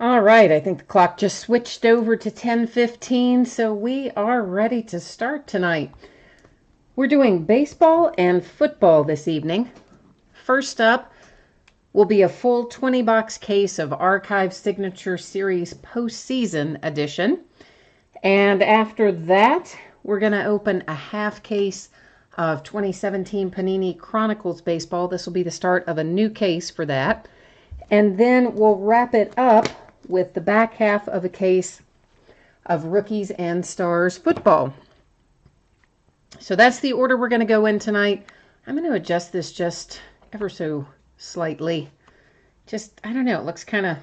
All right, I think the clock just switched over to 10:15, so we are ready to start tonight. We're doing baseball and football this evening. First up will be a full 20-box case of Archive Signature Series Postseason Edition. And after that, we're going to open a half case of 2017 Panini Chronicles Baseball. This will be the start of a new case for that. And then we'll wrap it up with the back half of a case of Rookies and Stars Football. So that's the order we're going to go in tonight. I'm going to adjust this just ever so slightly. I don't know, it looks kind of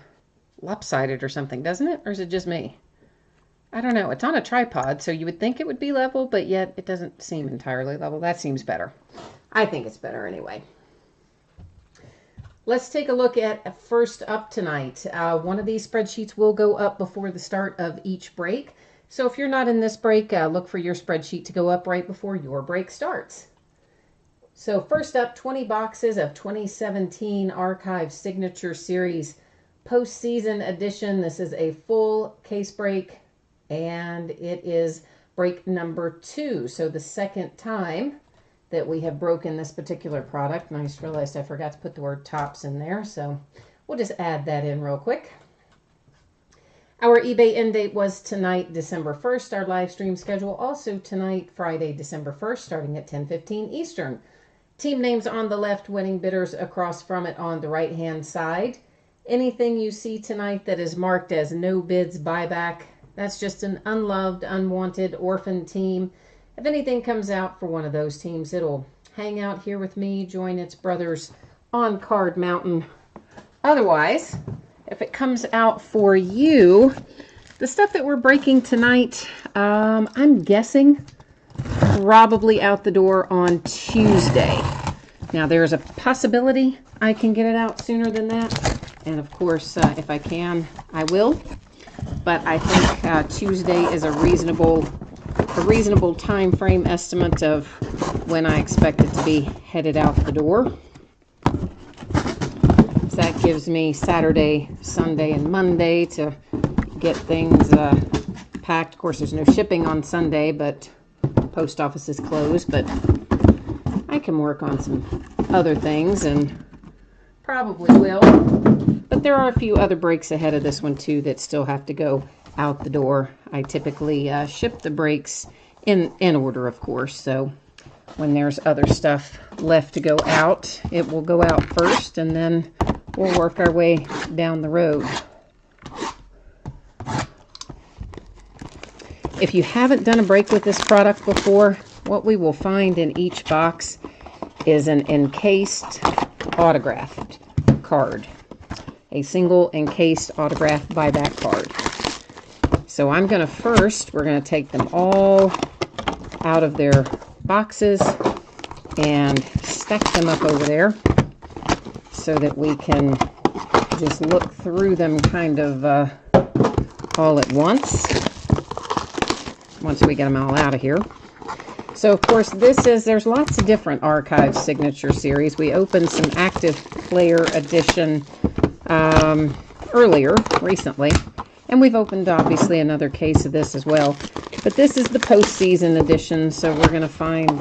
lopsided or something, doesn't it? Or is it just me? I don't know. It's on a tripod, so you would think it would be level, but yet it doesn't seem entirely level. That seems better. I think it's better anyway. Let's take a look at first up tonight. One of these spreadsheets will go up before the start of each break. So if you're not in this break, look for your spreadsheet to go up right before your break starts. So first up, 20 boxes of 2017 Archive Signature Series Postseason Edition. This is a full case break, and it is break number 2. So the second time that we have broken this particular product. And I just realized I forgot to put the word tops in there, so we'll just add that in real quick. Our eBay end date was tonight, December 1st. Our live stream schedule also tonight, Friday, December 1st, starting at 10:15 Eastern. Team names on the left, winning bidders across from it on the right-hand side. Anything you see tonight that is marked as no bids buyback, that's just an unloved, unwanted orphan team. If anything comes out for one of those teams, it'll hang out here with me, join its brothers on Card Mountain. Otherwise, if it comes out for you, the stuff that we're breaking tonight, I'm guessing probably out the door on Tuesday. Now, there's a possibility I can get it out sooner than that. And of course, if I can, I will. But I think Tuesday is a reasonable time frame estimate of when I expect it to be headed out the door. So that gives me Saturday, Sunday, and Monday to get things packed. Of course, there's no shipping on Sunday, but post office is closed. But I can work on some other things and probably will. But there are a few other breaks ahead of this one too that still have to go out the door. I typically ship the breaks in order, of course, so when there's other stuff left to go out, it will go out first, and then we'll work our way down the road. If you haven't done a break with this product before, what we will find in each box is an encased autographed card. A single encased autographed buyback card. So we're going to take them all out of their boxes and stack them up over there so that we can just look through them kind of all at once we get them all out of here. So of course there's lots of different Archive Signature Series. We opened some Active Player Edition recently. And we've opened, obviously, another case of this as well. But this is the postseason edition, so we're going to find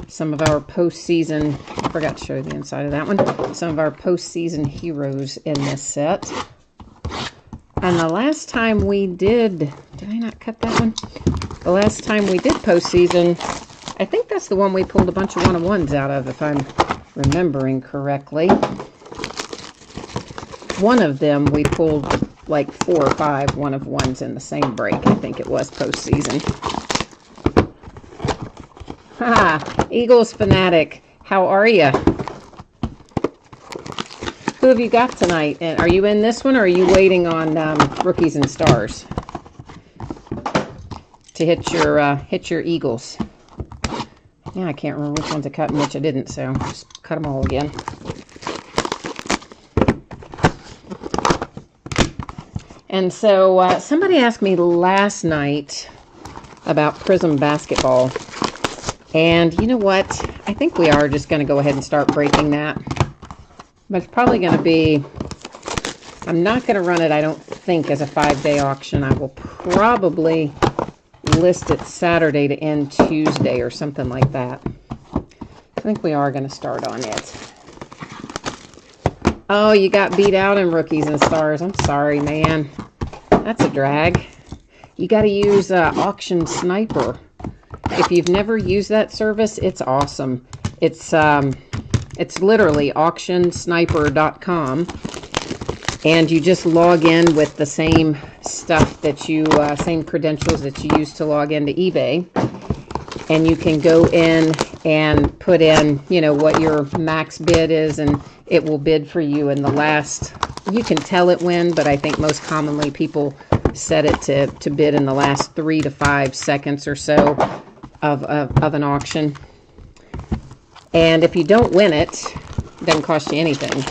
some of our postseason, I forgot to show you the inside of that one, some of our postseason heroes in this set. And the last time we did I not cut that one? The last time we did postseason, I think that's the one we pulled a bunch of one-of-ones out of, if I'm remembering correctly. One of them we pulled like 4 or 5 one-of-ones in the same break. I think it was postseason. Ha! Eagles fanatic, how are you? Who have you got tonight? And are you in this one, or are you waiting on Rookies and Stars to hit your Eagles? Yeah, I can't remember which ones I cut and which I didn't, so just cut them all again. And so somebody asked me last night about Prism basketball. And you know what? I think we are just going to go ahead and start breaking that. But it's probably going to be I'm not going to run it, I don't think, as a 5-day auction. I will probably list it Saturday to end Tuesday or something like that. I think we are going to start on it. Oh, you got beat out in Rookies and Stars. I'm sorry, man. That's a drag. You got to use Auction Sniper. If you've never used that service, it's awesome. It's literally auctionsniper.com, and you just log in with the same stuff that you, same credentials that you use to log into eBay, and you can go in and put in, you know, what your max bid is, and it will bid for you in the last, you can tell it when, but I think most commonly people set it to bid in the last 3 to 5 seconds or so of an auction. And if you don't win it, it doesn't cost you anything.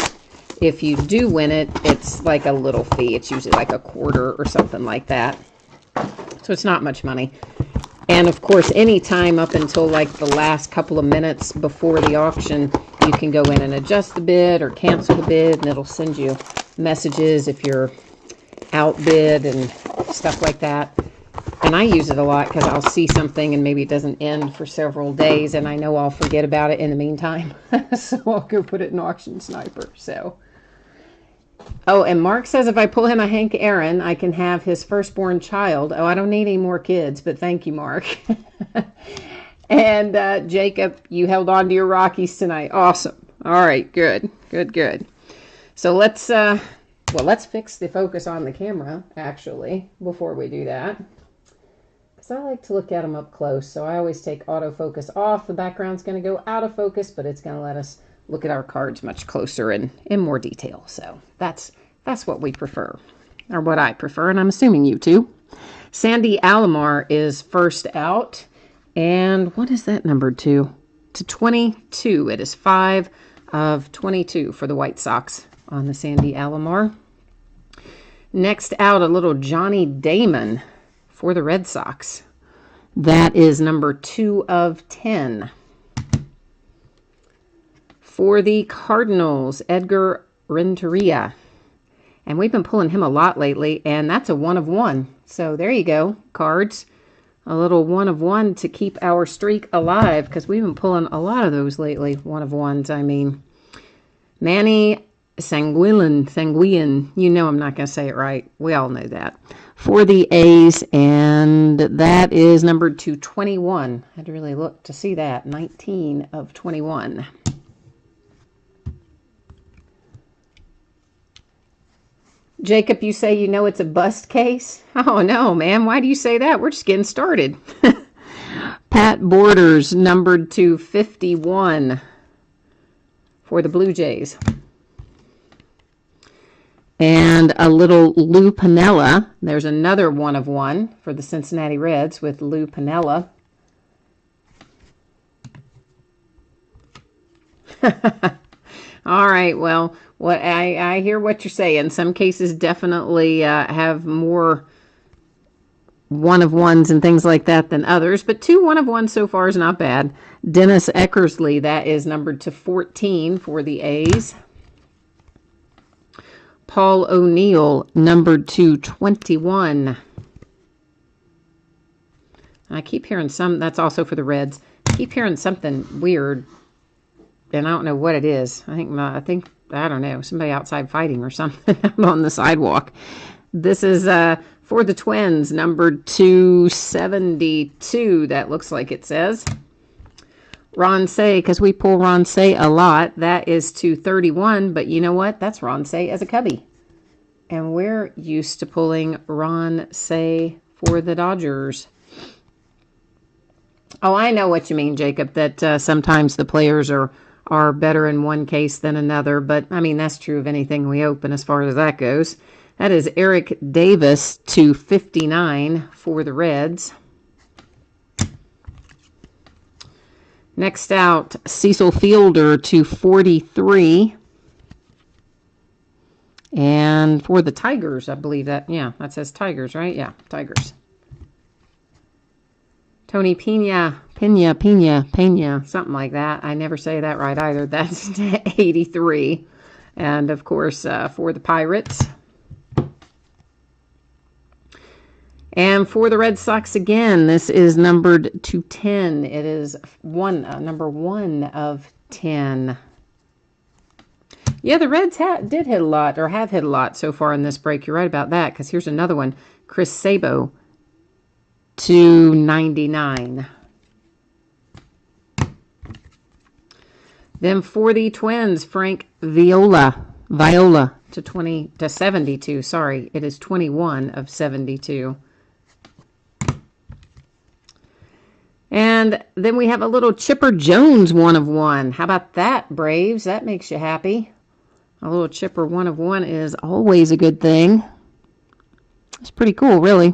If you do win it, it's like a little fee. It's usually like a quarter or something like that. So it's not much money. And of course, any time up until like the last couple of minutes before the auction, you can go in and adjust the bid or cancel the bid, and it'll send you messages if you're outbid and stuff like that. And I use it a lot because I'll see something and maybe it doesn't end for several days, and I know I'll forget about it in the meantime. So I'll go put it in Auction Sniper. So, oh, and Mark says if I pull him a Hank Aaron, I can have his firstborn child. Oh, I don't need any more kids, but thank you, Mark. And Jacob, you held on to your Rockies tonight. Awesome. All right, good, good, good. So let's fix the focus on the camera, actually, before we do that. Because I like to look at them up close, so I always take autofocus off. The background's going to go out of focus, but it's going to let us look at our cards much closer and in more detail. So that's what we prefer, or what I prefer, and I'm assuming you too. Sandy Alomar is first out. And what is that numbered to? To 22. It is 5 of 22 for the White Sox on the Sandy Alomar. Next out, a little Johnny Damon for the Red Sox. That is number 2 of 10. For the Cardinals, Edgar Renteria. And we've been pulling him a lot lately, and that's a 1 of 1. So there you go, cards. A little 1 of 1 to keep our streak alive, because we've been pulling a lot of those lately. 1 of 1s, I mean. Manny Sanguillen. You know I'm not going to say it right. We all know that. For the A's, and that is numbered to 21. I had to really look to see that. 19 of 21. Jacob, you say you know it's a bust case? Oh, no, man. Why do you say that? We're just getting started. Pat Borders, numbered to 51 for the Blue Jays. And a little Lou Piniella. There's another 1 of 1 for the Cincinnati Reds with Lou Piniella. All right, well, what I hear what you're saying. Some cases definitely have more 1 of 1s and things like that than others, but 2 1 of 1s so far is not bad. Dennis Eckersley, that is numbered to 14 for the A's. Paul O'Neill, numbered to 21. I keep hearing that's also for the Reds. I keep hearing something weird, and I don't know what it is. I don't know, somebody outside fighting or something out on the sidewalk. This is for the Twins, numbered to 72, that looks like it says. Ron Say, because we pull Ron Say a lot, that is to 31, but you know what? That's Ron Say as a Cubby. And we're used to pulling Ron Say for the Dodgers. Oh, I know what you mean, Jacob, that sometimes the players are better in one case than another, but I mean, that's true of anything we open as far as that goes. That is Eric Davis to 59 for the Reds. Next out, Cecil Fielder to 43. And for the Tigers, I believe that says Tigers, right? Yeah, Tigers. Tony Pena, something like that. I never say that right either. That's 83. And, of course, for the Pirates, And for the Red Sox again, this is numbered to 10. It is number 1 of 10. Yeah, the Reds did hit a lot, or have hit a lot so far in this break. You're right about that, because here's another one. Chris Sabo, 299. Then for the Twins, Frank Viola to 72. Sorry, it is 21 of 72. And then we have a little Chipper Jones 1 of 1. How about that, Braves? That makes you happy. A little Chipper 1 of 1 is always a good thing. It's pretty cool, really.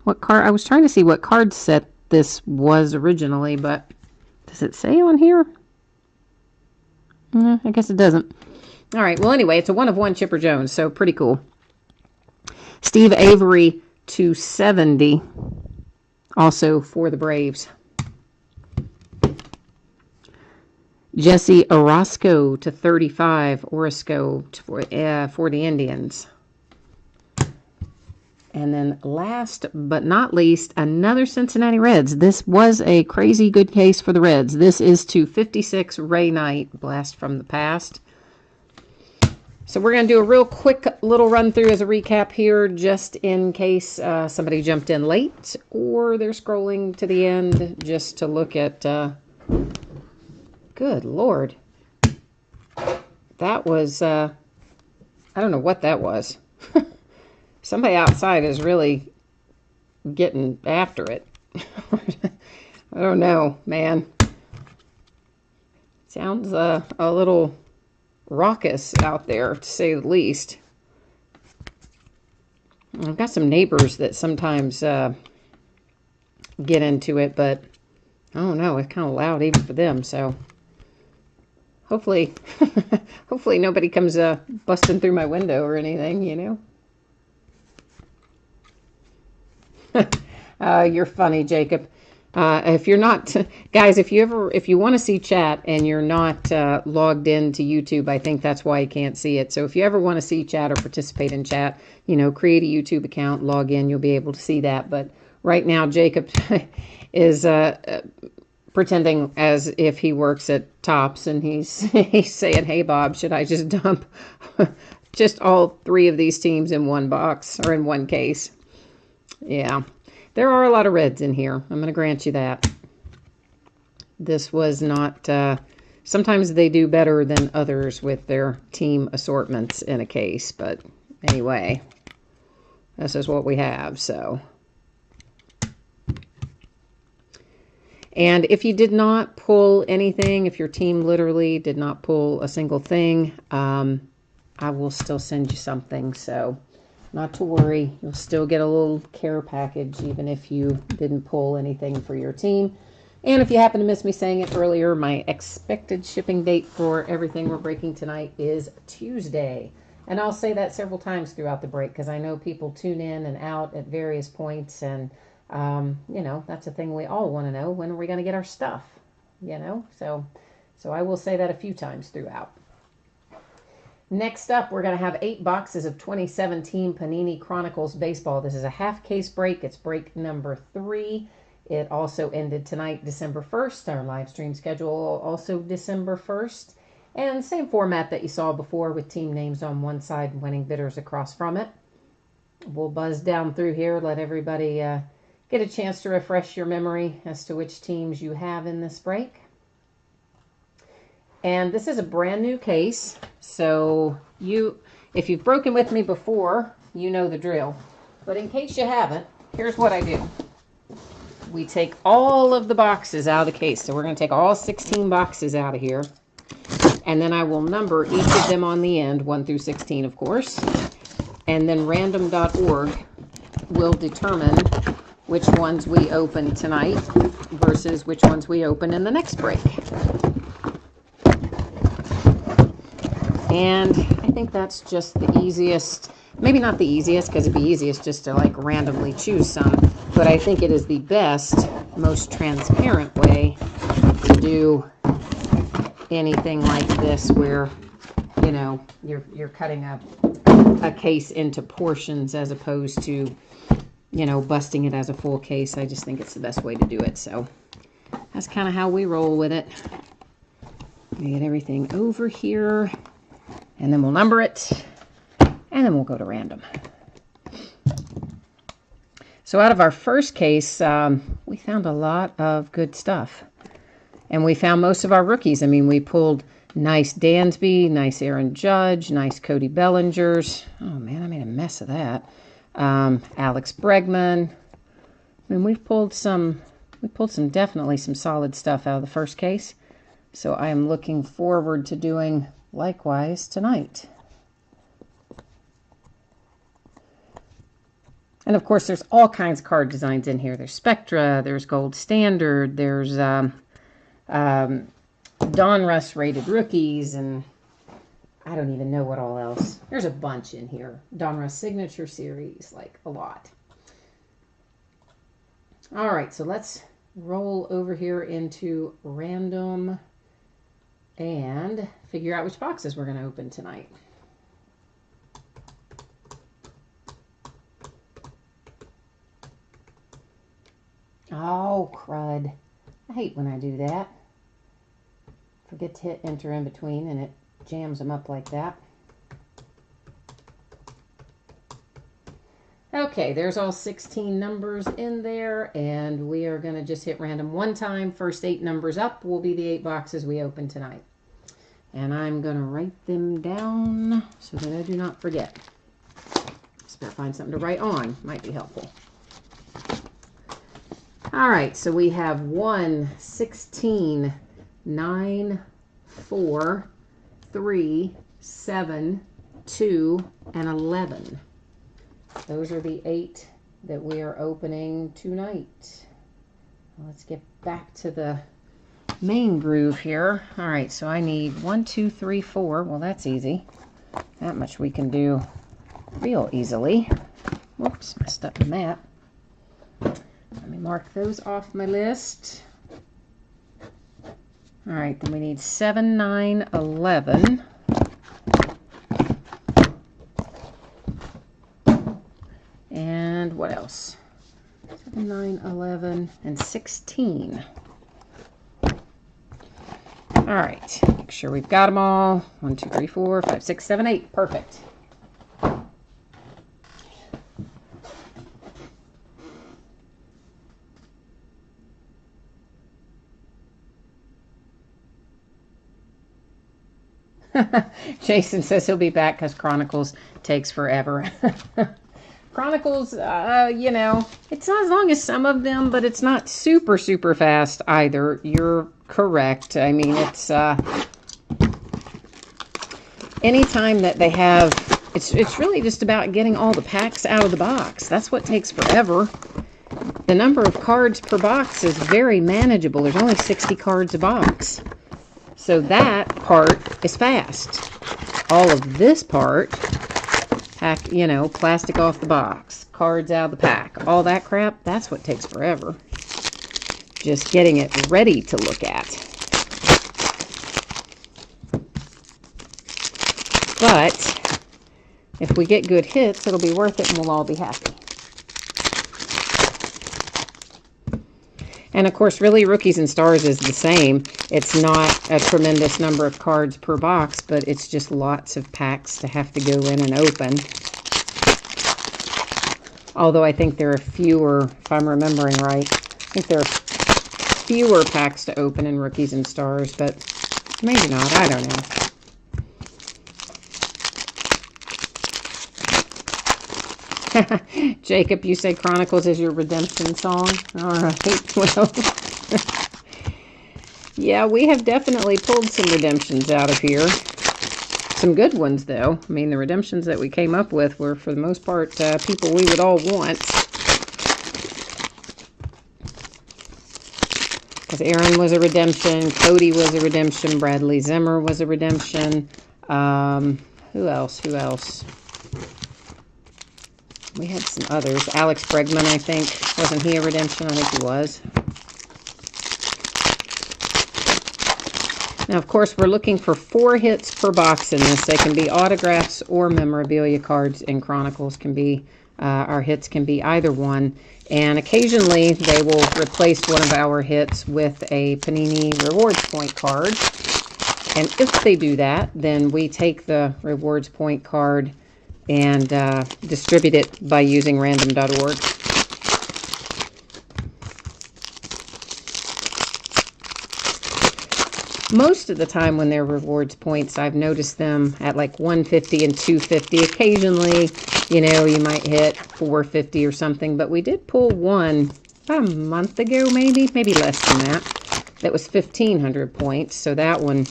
What card? I was trying to see what card set this was originally, but does it say on here? I guess it doesn't. All right. Well, anyway, it's a 1 of 1 Chipper Jones, so pretty cool. Steve Avery to 70, also for the Braves. Jesse Orosco to 35, Orosco for the Indians. And then last but not least, another Cincinnati Reds. This was a crazy good case for the Reds. This is to 56, Ray Knight, blast from the past. So we're going to do a real quick little run through as a recap here, just in case somebody jumped in late or they're scrolling to the end just to look at... Good Lord. That was... I don't know what that was. Somebody outside is really getting after it. I don't know, man. Sounds a little raucous out there, to say the least. I've got some neighbors that sometimes get into it, but I don't know. It's kind of loud even for them, so hopefully, hopefully nobody comes busting through my window or anything, you know. You're funny, Jacob. If you're not, guys, if you want to see chat and you're not logged into YouTube, I think that's why you can't see it. So if you ever want to see chat or participate in chat, you know, create a YouTube account, log in, you'll be able to see that. But right now, Jacob is pretending as if he works at Tops, and he's saying, "Hey, Bob, should I just dump just all 3 of these teams in one box or in one case?" Yeah, there are a lot of Reds in here. I'm going to grant you that. This was not... sometimes they do better than others with their team assortments in a case. But anyway, this is what we have, so... And if you did not pull anything, if your team literally did not pull a single thing, I will still send you something, so... Not to worry, you'll still get a little care package even if you didn't pull anything for your team. And if you happen to miss me saying it earlier, my expected shipping date for everything we're breaking tonight is Tuesday. And I'll say that several times throughout the break because I know people tune in and out at various points. And, you know, that's a thing we all want to know. When are we going to get our stuff? You know, so I will say that a few times throughout. Next up, we're going to have 8 boxes of 2017 Panini Chronicles Baseball. This is a half-case break. It's break number 3. It also ended tonight, December 1st. Our live stream schedule also December 1st. And same format that you saw before with team names on one side and winning bidders across from it. We'll buzz down through here, let everybody get a chance to refresh your memory as to which teams you have in this break. And this is a brand new case, so if you've broken with me before, you know the drill. But in case you haven't, here's what I do. We take all of the boxes out of the case. So we're going to take all 16 boxes out of here. And then I will number each of them on the end, 1 through 16, of course. And then random.org will determine which ones we open tonight versus which ones we open in the next break. And I think that's just the easiest, maybe not the easiest, because it'd be easiest just to like randomly choose some, but I think it is the best, most transparent way to do anything like this where, you know, you're cutting a case into portions as opposed to you know, busting it as a full case. I just think it's the best way to do it. So that's kind of how we roll with it. Get everything over here, and then we'll number it, and then we'll go to random. So out of our first case, we found a lot of good stuff. And we found most of our rookies. I mean, we pulled nice Dansby, nice Aaron Judge, nice Cody Bellingers. Oh, man, I made a mess of that. Alex Bregman. I mean, we pulled definitely some solid stuff out of the first case. So I am looking forward to doing likewise tonight. And of course, there's all kinds of card designs in here. There's Spectra, there's Gold Standard, there's Donruss rated rookies, and I don't even know what all else. There's a bunch in here. Donruss Signature Series, like a lot. All right, so let's roll over here into random and figure out which boxes we're going to open tonight. Oh, crud. I hate when I do that. Forget to hit enter in between and it jams them up like that. Okay, there's all 16 numbers in there, and we are going to just hit random one time. First 8 numbers up will be the 8 boxes we open tonight. And I'm going to write them down so that I do not forget. Just better find something to write on. Might be helpful. All right, so we have 1, 16, 9, 4, 3, 7, 2, and 11. Those are the 8 that we are opening tonight. Let's get back to the main groove here. All right, so I need 1, 2, 3, 4. Well, that's easy. That much we can do real easily. Whoops, messed up the map. Let me mark those off my list. All right, then we need 7, 9, 11. And what else? 7, 9, 11, and 16. All right, make sure we've got them all. 1, 2, 3, 4, 5, 6, 7, 8. Perfect. Jason says he'll be back because Chronicles takes forever. Chronicles, you know, it's not as long as some of them, but it's not super, super fast either. You're correct. I mean, it's anytime that they have, it's really just about getting all the packs out of the box. That's what takes forever. The number of cards per box is very manageable. There's only 60 cards a box. So that part is fast. All of this part, pack, you know, plastic off the box, cards out of the pack, all that crap, that's what takes forever. Just getting it ready to look at. But if we get good hits, it'll be worth it and we'll all be happy. And of course, really, Rookies and Stars is the same. It's not a tremendous number of cards per box, but it's just lots of packs to have to go in and open. Although I think there are fewer, if I'm remembering right, I think there are fewer packs to open in Rookies and Stars, but maybe not, I don't know. Jacob, you say Chronicles is your redemption song? All right, well, yeah, we have definitely pulled some redemptions out of here. Some good ones, though. I mean, the redemptions that we came up with were, for the most part, people we would all want. Because Aaron was a redemption, Cody was a redemption, Bradley Zimmer was a redemption. Who else? Who else? We had some others. Alex Bregman, I think. Wasn't he a redemption? I think he was. Now, of course, we're looking for 4 hits per box in this. They can be autographs or memorabilia cards, and Chronicles can be Our hits can be either one. And occasionally they will replace one of our hits with a Panini Rewards Point card. And if they do that, then we take the Rewards Point card and distribute it by using random.org. Most of the time when they're rewards points, I've noticed them at like 150 and 250. Occasionally, you know, you might hit 450 or something, but we did pull one about a month ago, maybe less than that. That was 1,500 points, so that one,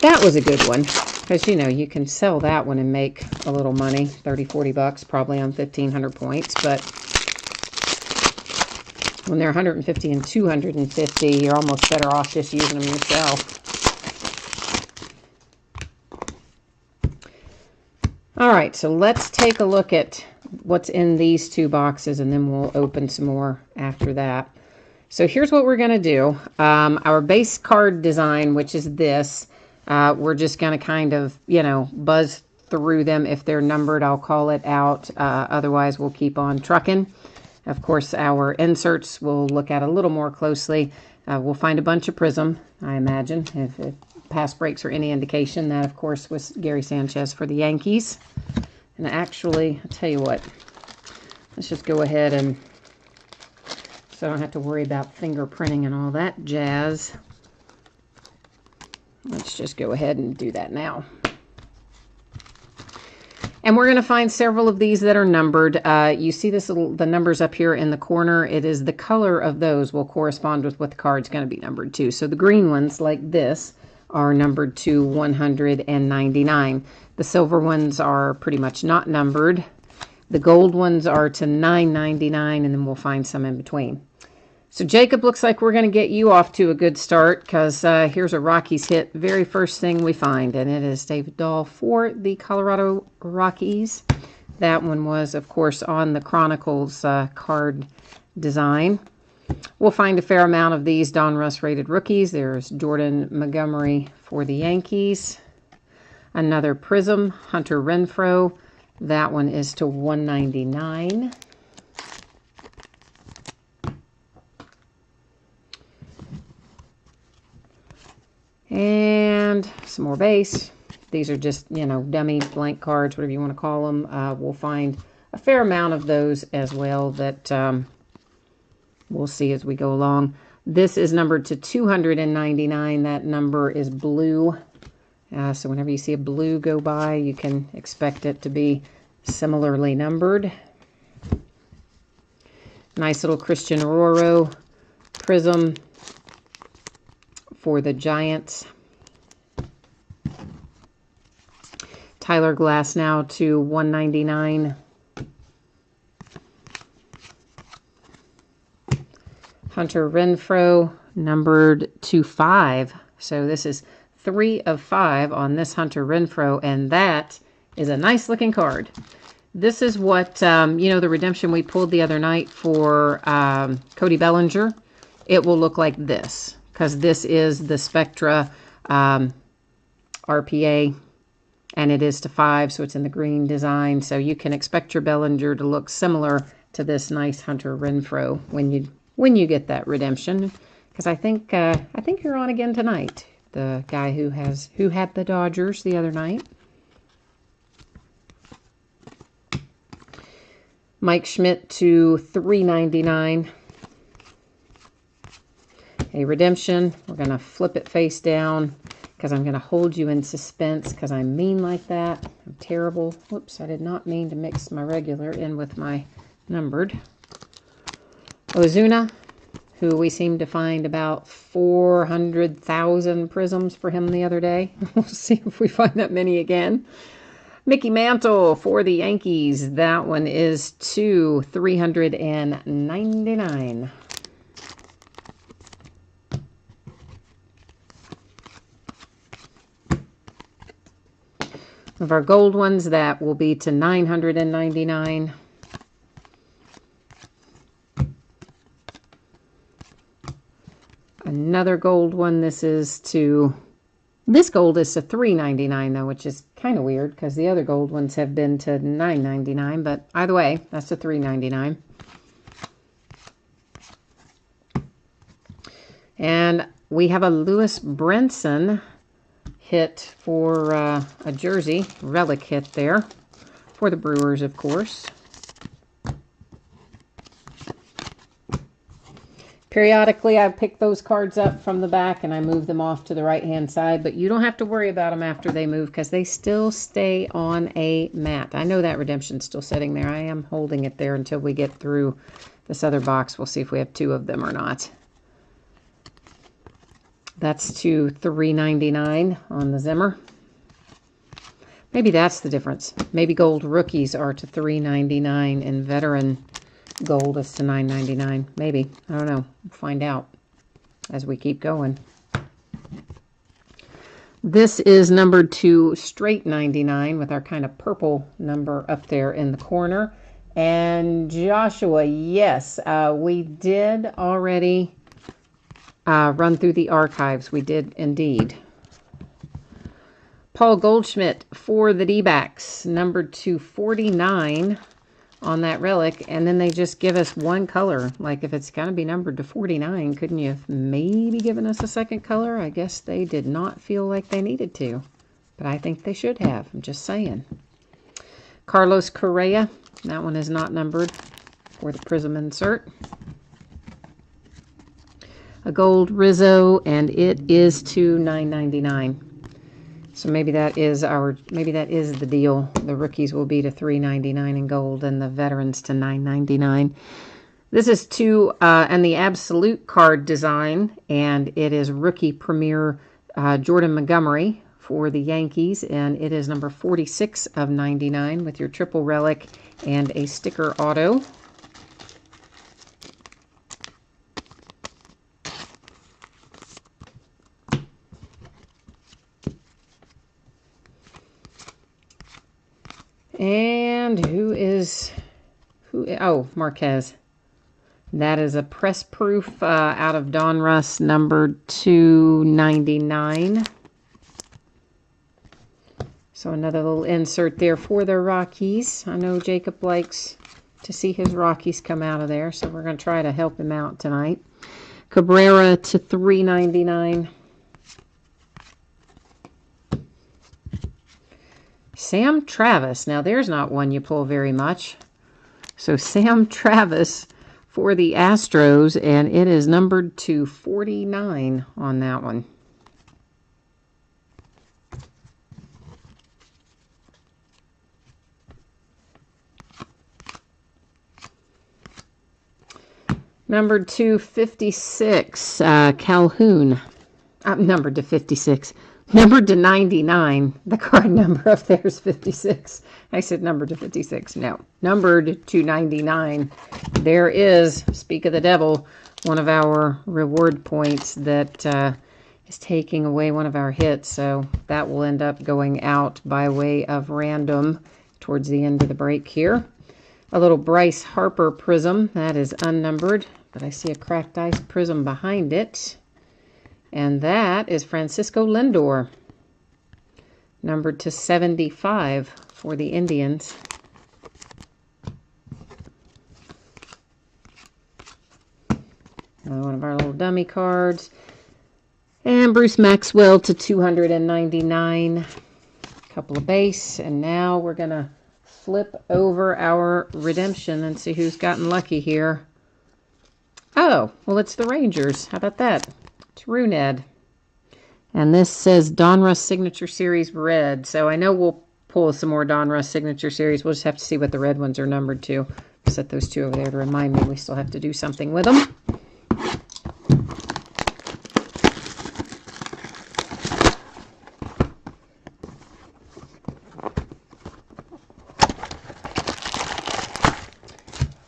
that was a good one, because, you know, you can sell that one and make a little money, 30, 40 bucks probably on 1,500 points, but when they're 150 and 250, you're almost better off just using them yourself. All right, so let's take a look at what's in these two boxes, and then we'll open some more after that. So here's what we're going to do. Our base card design, which is this, we're just going to kind of, you know, buzz through them. If they're numbered, I'll call it out. Otherwise, we'll keep on trucking. Of course, our inserts we'll look at a little more closely. We'll find a bunch of Prism, I imagine. If past breaks are any indication, that, of course, was Gary Sanchez for the Yankees. And actually, I'll tell you what. Let's just go ahead and, so I don't have to worry about fingerprinting and all that jazz. Let's just go ahead and do that now. And we're going to find several of these that are numbered. You see this little, the numbers up here in the corner. It is the color of those will correspond with what the card's going to be numbered to. So the green ones, like this, are numbered to 199. The silver ones are pretty much not numbered. The gold ones are to 999, and then we'll find some in between. So Jacob, looks like we're going to get you off to a good start, because here's a Rockies hit, very first thing we find, and it is David Dahl for the Colorado Rockies. That one was, of course, on the Chronicles card design. We'll find a fair amount of these Donruss rated rookies. There's Jordan Montgomery for the Yankees. Another Prism, Hunter Renfroe. That one is to 199. And some more base. These are just, you know, dummy blank cards, whatever you want to call them. We'll find a fair amount of those as well that we'll see as we go along. This is numbered to 299. That number is blue. So whenever you see a blue go by, you can expect it to be similarly numbered. Nice little Christian Roro Prism for the Giants. Tyler Glass now to 199. Hunter Renfroe numbered to 5. So this is 3 of 5 on this Hunter Renfroe, and that is a nice looking card. This is what, you know, the redemption we pulled the other night for Cody Bellinger. It will look like this, because this is the Spectra RPA, and it is to 5, so it's in the green design. So you can expect your Bellinger to look similar to this nice Hunter Renfroe when you get that redemption, because I think you're on again tonight. The guy who had the Dodgers the other night. Mike Schmidt to 399. A redemption. We're going to flip it face down, because I'm going to hold you in suspense, because I'm mean like that. I'm terrible. Whoops, I did not mean to mix my regular in with my numbered. Ozuna, who we seem to find about 400,000 prisms for him the other day. We'll see if we find that many again. Mickey Mantle for the Yankees. That one is to 399. Of our gold ones, that will be to 999. Another gold one. This is to This gold is to $3.99 though, which is kind of weird because the other gold ones have been to $9.99. But either way, that's to $3.99. And we have a Lewis Brinson hit for a jersey, relic hit there for the Brewers, of course. Periodically, I pick those cards up from the back and I move them off to the right-hand side, but you don't have to worry about them after they move because they still stay on a mat. I know that redemption's still sitting there. I am holding it there until we get through this other box. We'll see if we have 2 of them or not. That's to $3.99 on the Zimmer. Maybe that's the difference. Maybe gold rookies are to $3.99 and veteran gold is to $9.99. Maybe. I don't know. We'll find out as we keep going. This is numbered to straight 99 with our kind of purple number up there in the corner. And Joshua, yes, we did already run through the archives. We did indeed. Paul Goldschmidt for the D-backs, numbered to 49 on that relic, and then they just give us one color. Like if it's going to be numbered to 49, couldn't you have maybe given us a second color? I guess they did not feel like they needed to, but I think they should have. I'm just saying. Carlos Correa, that one is not numbered for the Prism insert. A gold Rizzo, and it is to $9.99. So maybe that is the deal. The rookies will be to $3.99 in gold, and the veterans to $9.99. This is to and the absolute card design, and it is rookie premier Jordan Montgomery for the Yankees, and it is number 46 of 99 with your triple relic and a sticker auto. And oh, Marquez. That is a press proof out of Donruss, numbered 299. So another little insert there for the Rockies. I know Jacob likes to see his Rockies come out of there, so we're going to try to help him out tonight. Cabrera to $3.99. Sam Travis. Now, there's not one you pull very much. So, Sam Travis for the Astros, and it is numbered to 49 on that one. Numbered to 56, Calhoun. Numbered to 56. Numbered to 99. The card number up there is 56. I said numbered to 56. No. Numbered to 99. There is, speak of the devil, one of our reward points that is taking away one of our hits. So that will end up going out by way of random towards the end of the break here. A little Bryce Harper prism. That is unnumbered, but I see a cracked ice prism behind it. And that is Francisco Lindor, numbered to 75 for the Indians. One of our little dummy cards. And Bruce Maxwell to 299. A couple of base. And now we're going to flip over our redemption and see who's gotten lucky here. Oh, well, it's the Rangers. How about that? It's Runed. And this says Donruss Signature Series Red. So I know we'll pull some more Donruss Signature Series. We'll just have to see what the red ones are numbered to. Set those two over there to remind me we still have to do something with them.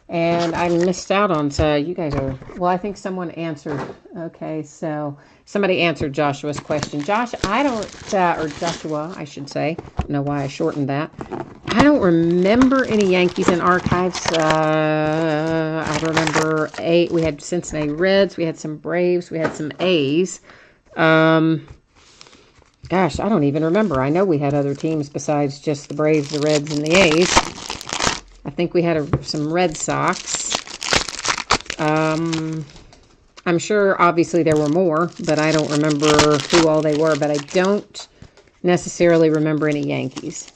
And I missed out on, so you guys are, well, I think someone answered. Okay, so somebody answered Joshua's question. Josh, I don't, or Joshua, I should say. I don't know why I shortened that. I don't remember any Yankees in archives. I remember we had Cincinnati Reds, we had some Braves, we had some A's. Gosh, I don't even remember. I know we had other teams besides just the Braves, the Reds, and the A's. I think we had some Red Sox. I'm sure, obviously, there were more, but I don't remember who all they were. But I don't necessarily remember any Yankees.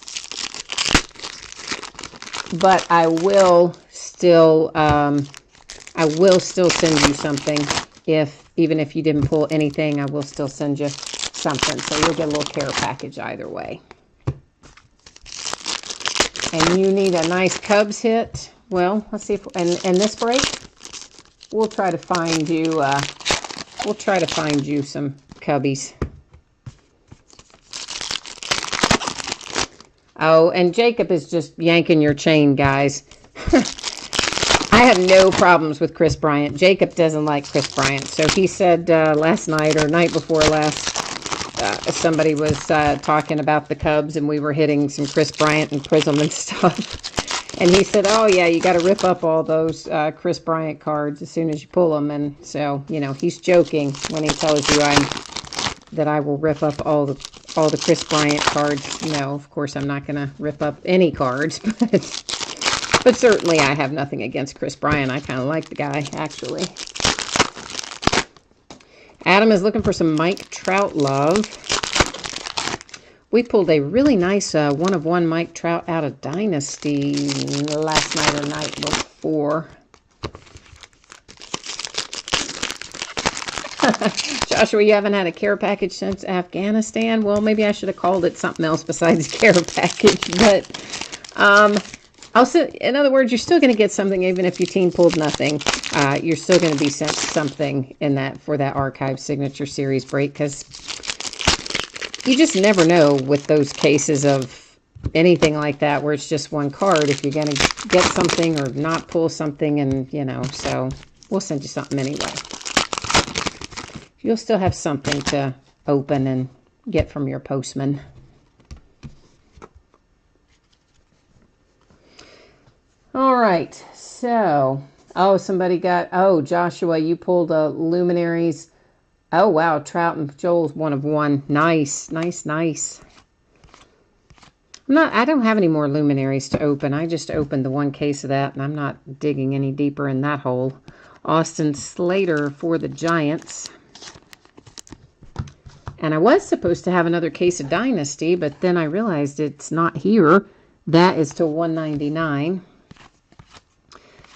But I will still send you something. Even if you didn't pull anything, I will still send you something. So you'll get a little care package either way. And you need a nice Cubs hit. Well, let's see if in this break, we'll try to find you some Cubbies. Oh, and Jacob is just yanking your chain, guys. I have no problems with Chris Bryant. Jacob doesn't like Chris Bryant. So he said last night or night before last, somebody was talking about the Cubs and we were hitting some Chris Bryant and Prism and stuff. And he said, oh, yeah, you got to rip up all those Chris Bryant cards as soon as you pull them. And so, you know, he's joking when he tells you that I will rip up all the Chris Bryant cards. No, of course, I'm not going to rip up any cards, but certainly I have nothing against Chris Bryant. I kind of like the guy, actually. Adam is looking for some Mike Trout love. We pulled a really nice one-of-one Mike Trout out of Dynasty last night or night before. Joshua, you haven't had a care package since Afghanistan? Well, maybe I should have called it something else besides care package. But also, in other words, you're still going to get something even if your team pulled nothing. You're still going to be sent something in that for that archive signature series break, because you just never know with those cases of anything like that where it's just one card if you're going to get something or not pull something, and you know, so we'll send you something anyway. You'll still have something to open and get from your postman. All right, so, oh, somebody got, oh, Joshua, you pulled a Luminaries. Oh, wow, Trout and Joel's one-of-one. Nice, nice, nice. I don't have any more Luminaries to open. I just opened the one case of that, and I'm not digging any deeper in that hole. Austin Slater for the Giants. And I was supposed to have another case of Dynasty, but then I realized it's not here. That is to 199.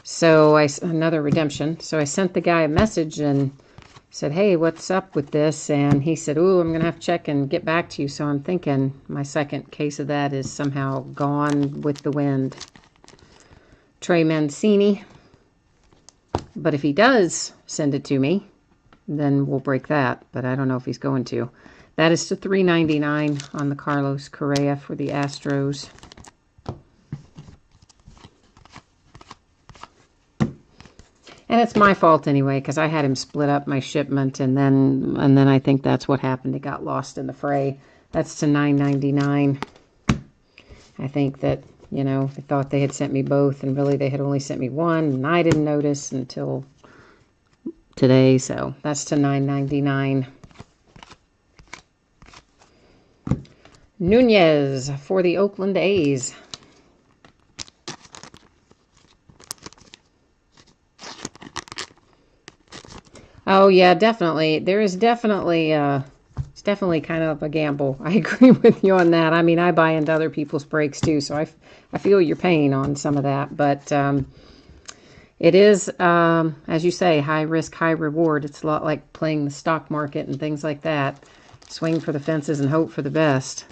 So another redemption. So I sent the guy a message and said, hey, what's up with this? And he said, oh, I'm going to have to check and get back to you. So I'm thinking my second case of that is somehow gone with the wind. Trey Mancini. But if he does send it to me, then we'll break that. But I don't know if he's going to. That is to 399 on the Carlos Correa for the Astros. And it's my fault anyway, because I had him split up my shipment, and then I think that's what happened. It got lost in the fray. That's to $9.99. I think that, you know, I thought they had sent me both, and really they had only sent me one, and I didn't notice until today. So that's to $9.99. Nunez for the Oakland A's. Oh, yeah, definitely. There is definitely, it's definitely kind of a gamble. I agree with you on that. I mean, I buy into other people's breaks too, so I feel your pain on some of that. But it is, as you say, high risk, high reward. It's a lot like playing the stock market and things like that. Swing for the fences and hope for the best.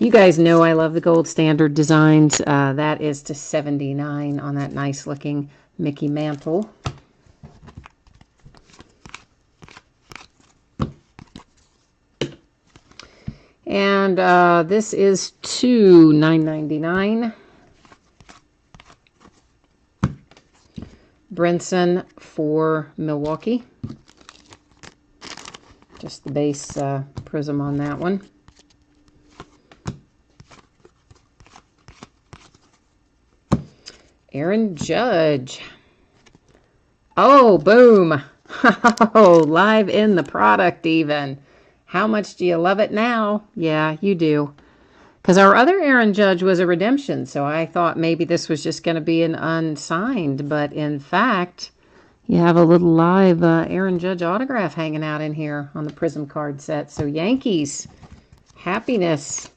You guys know I love the gold standard designs. That is to $79 on that nice looking Mickey Mantle. And this is to $9.99. Brinson for Milwaukee. Just the base prism on that one. Aaron Judge. Oh, boom. Oh, live in the product even. How much do you love it now? Yeah, you do. Because our other Aaron Judge was a redemption, so I thought maybe this was just going to be an unsigned. But in fact, you have a little live Aaron Judge autograph hanging out in here on the Prism card set. So Yankees, happiness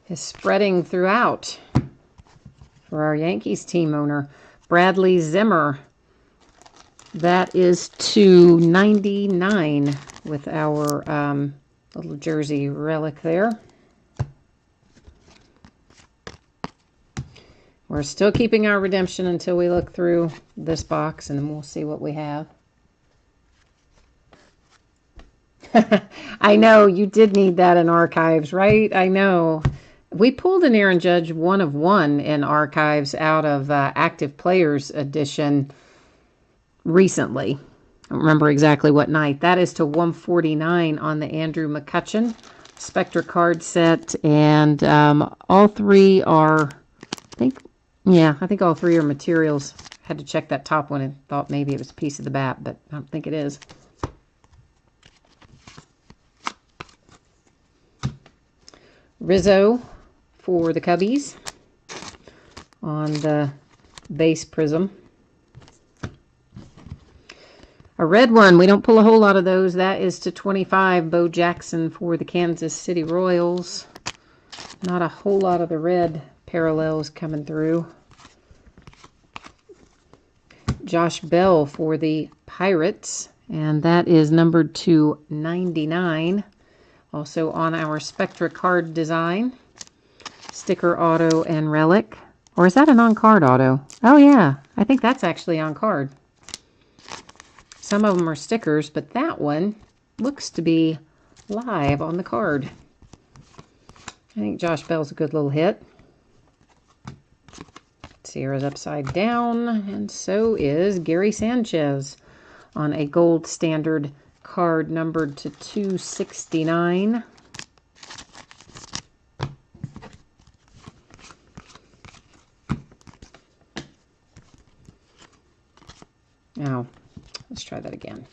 is spreading throughout for our Yankees team owner. Bradley Zimmer. That is /99 with our little jersey relic there. We're still keeping our redemption until we look through this box, and then we'll see what we have. I know, you did need that in archives, right? I know. We pulled an Aaron Judge 1 of 1 in archives out of Active Players edition recently. I don't remember exactly what night. That is /149 on the Andrew McCutchen Spectra card set. And all three are, I think all three are materials. Had to check that top one and thought maybe it was a piece of the bat, but I don't think it is. Rizzo for the Cubbies on the base prism. A red one, we don't pull a whole lot of those. That is /25, Bo Jackson for the Kansas City Royals. Not a whole lot of the red parallels coming through. Josh Bell for the Pirates, and that is numbered /99. Also on our Spectra card design. Sticker auto and relic. Or is that an on-card auto? Oh yeah, I think that's actually on card. Some of them are stickers, but that one looks to be live on the card. I think Josh Bell's a good little hit. Sierra's upside down, and so is Gary Sanchez on a gold standard card numbered /269. Now, let's try that again.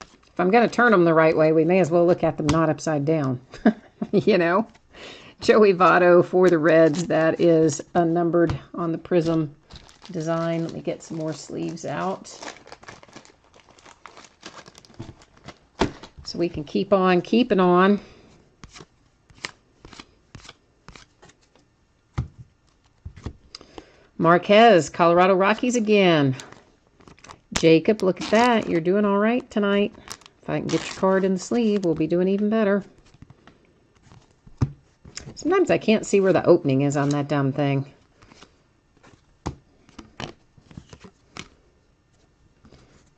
If I'm going to turn them the right way, we may as well look at them not upside down. You know? Joey Votto for the Reds. That is unnumbered on the Prism design. Let me get some more sleeves out, so we can keep on keeping on. Marquez, Colorado Rockies again. Jacob, look at that. You're doing all right tonight. If I can get your card in the sleeve, we'll be doing even better. Sometimes I can't see where the opening is on that dumb thing.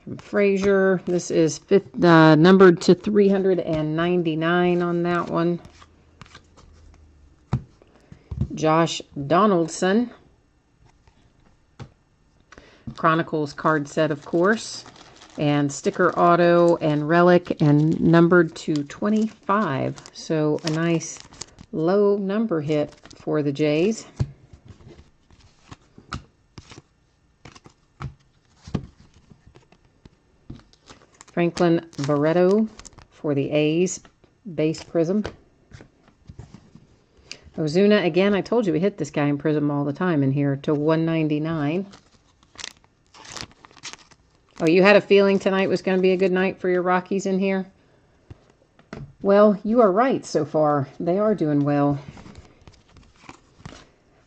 From Frazier, this is numbered /399 on that one. Josh Donaldson. Chronicles card set, of course. And sticker auto and relic, and numbered /25. So a nice low number hit for the Jays. Franklin Barreto for the A's base prism. Ozuna, again, I told you we hit this guy in prism all the time in here, /199. Oh, you had a feeling tonight was going to be a good night for your Rockies in here? Well, you are right so far. They are doing well.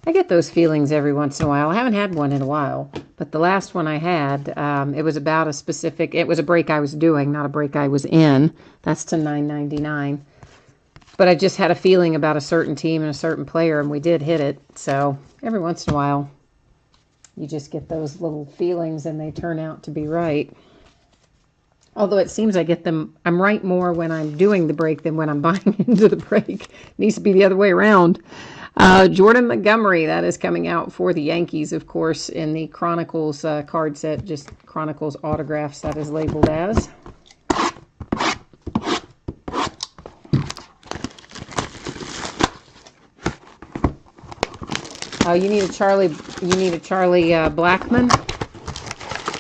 I get those feelings every once in a while. I haven't had one in a while, but the last one I had, it was about a specific, it was a break I was doing, not a break I was in. That's /999. But I just had a feeling about a certain team and a certain player, and we did hit it. So every once in a while, you just get those little feelings and they turn out to be right. Although it seems I get them, I'm right more when I'm doing the break than when I'm buying into the break. It needs to be the other way around. Jordan Montgomery, that is coming out for the Yankees, of course, in the Chronicles card set, just Chronicles autographs, that is labeled as. Oh, you need a Charlie Blackmon.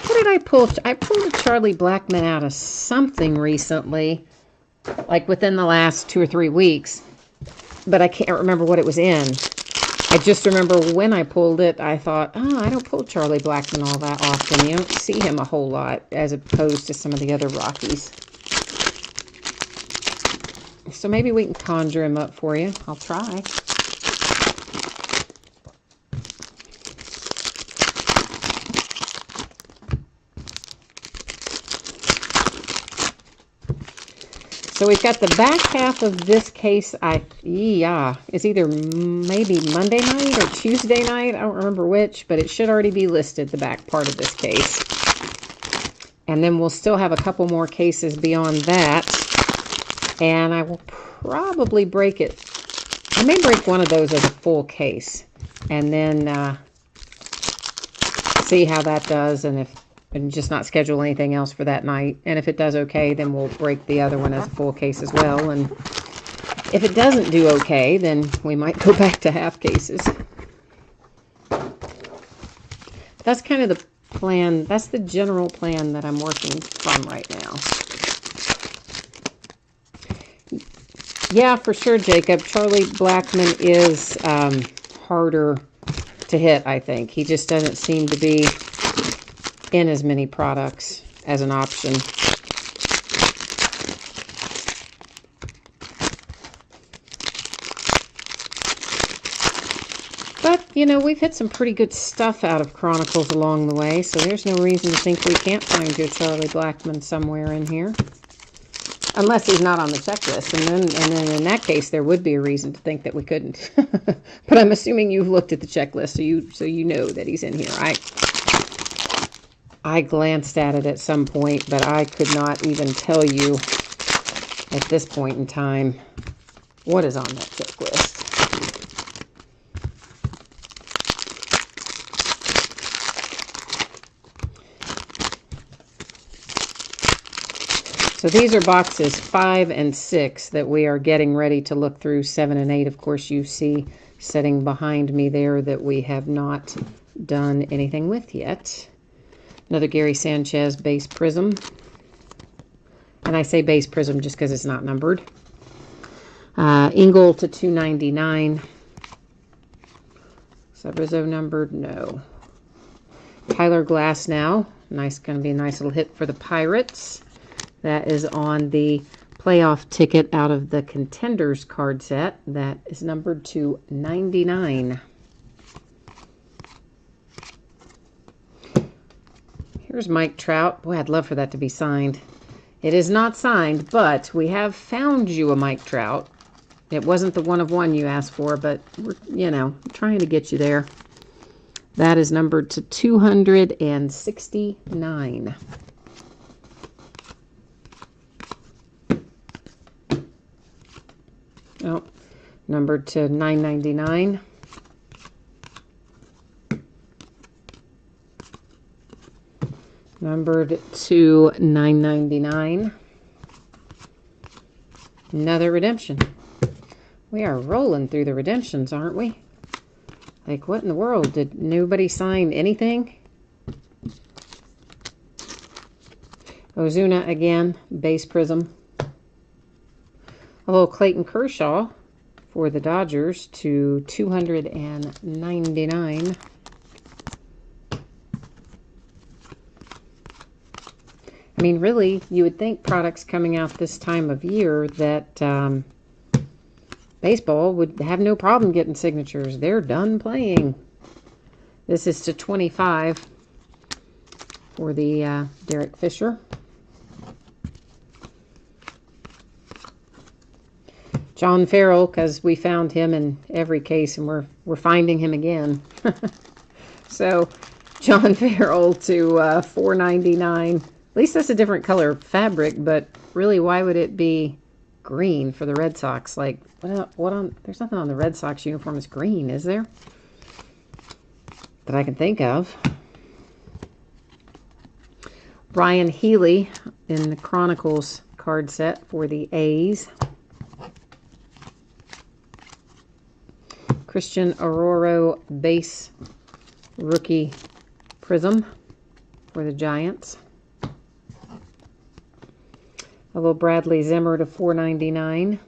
What did I pull? I pulled a Charlie Blackmon out of something recently. like within the last 2 or 3 weeks, but I can't remember what it was in. I just remember when I pulled it, I thought, oh, I don't pull Charlie Blackmon all that often. You don't see him a whole lot as opposed to some of the other Rockies. So maybe we can conjure him up for you. I'll try. So we've got the back half of this case, it's either maybe Monday night or Tuesday night. I don't remember which, but it should already be listed, the back part of this case. And then we'll still have a couple more cases beyond that. And I will probably break it. I may break one of those as a full case. And then see how that does, and just not schedule anything else for that night. And if it does okay, then we'll break the other one as a full case as well. And if it doesn't do okay, then we might go back to half cases. That's kind of the plan. That's the general plan that I'm working from right now. Yeah, for sure, Jacob. Charlie Blackmon is harder to hit, I think. He just doesn't seem to be in as many products as an option. But, you know, we've hit some pretty good stuff out of Chronicles along the way, so there's no reason to think we can't find your Charlie Blackmon somewhere in here. Unless he's not on the checklist, and then in that case, there would be a reason to think that we couldn't. But I'm assuming you've looked at the checklist, so you know that he's in here. I glanced at it at some point, but I could not even tell you at this point in time what is on that checklist. So these are boxes 5 and 6 that we are getting ready to look through. 7 and 8, of course, you see sitting behind me there that we have not done anything with yet. Another Gary Sanchez base prism. And I say base prism just because it's not numbered. Engel to 299. Sabrizzo numbered? No. Tyler Glasnow. Nice, going to be a nice little hit for the Pirates. That is on the playoff ticket out of the Contenders card set. That is numbered to 99. Here's Mike Trout. Boy, I'd love for that to be signed. It is not signed, but we have found you a Mike Trout. It wasn't the 1/1 you asked for, but we're, you know, trying to get you there. That is numbered to 269. Oh, numbered to 999. Numbered to 999. Another redemption. We are rolling through the redemptions, aren't we? Like, what in the world? Did nobody sign anything? Ozuna again, base prism. A little Clayton Kershaw for the Dodgers to 299. I mean, really, you would think products coming out this time of year that baseball would have no problem getting signatures. They're done playing. This is to 25 for the Derek Fisher. John Farrell, because we found him in every case, and we're finding him again. So, John Farrell to $4.99. At least that's a different color fabric, but really, why would it be green for the Red Sox? Like, what on? There's nothing on the Red Sox uniform that's green, is there? That I can think of. Ryan Healy in the Chronicles card set for the A's. Christian Aurora base rookie prism for the Giants. A A little Bradley Zimmer to $4.99.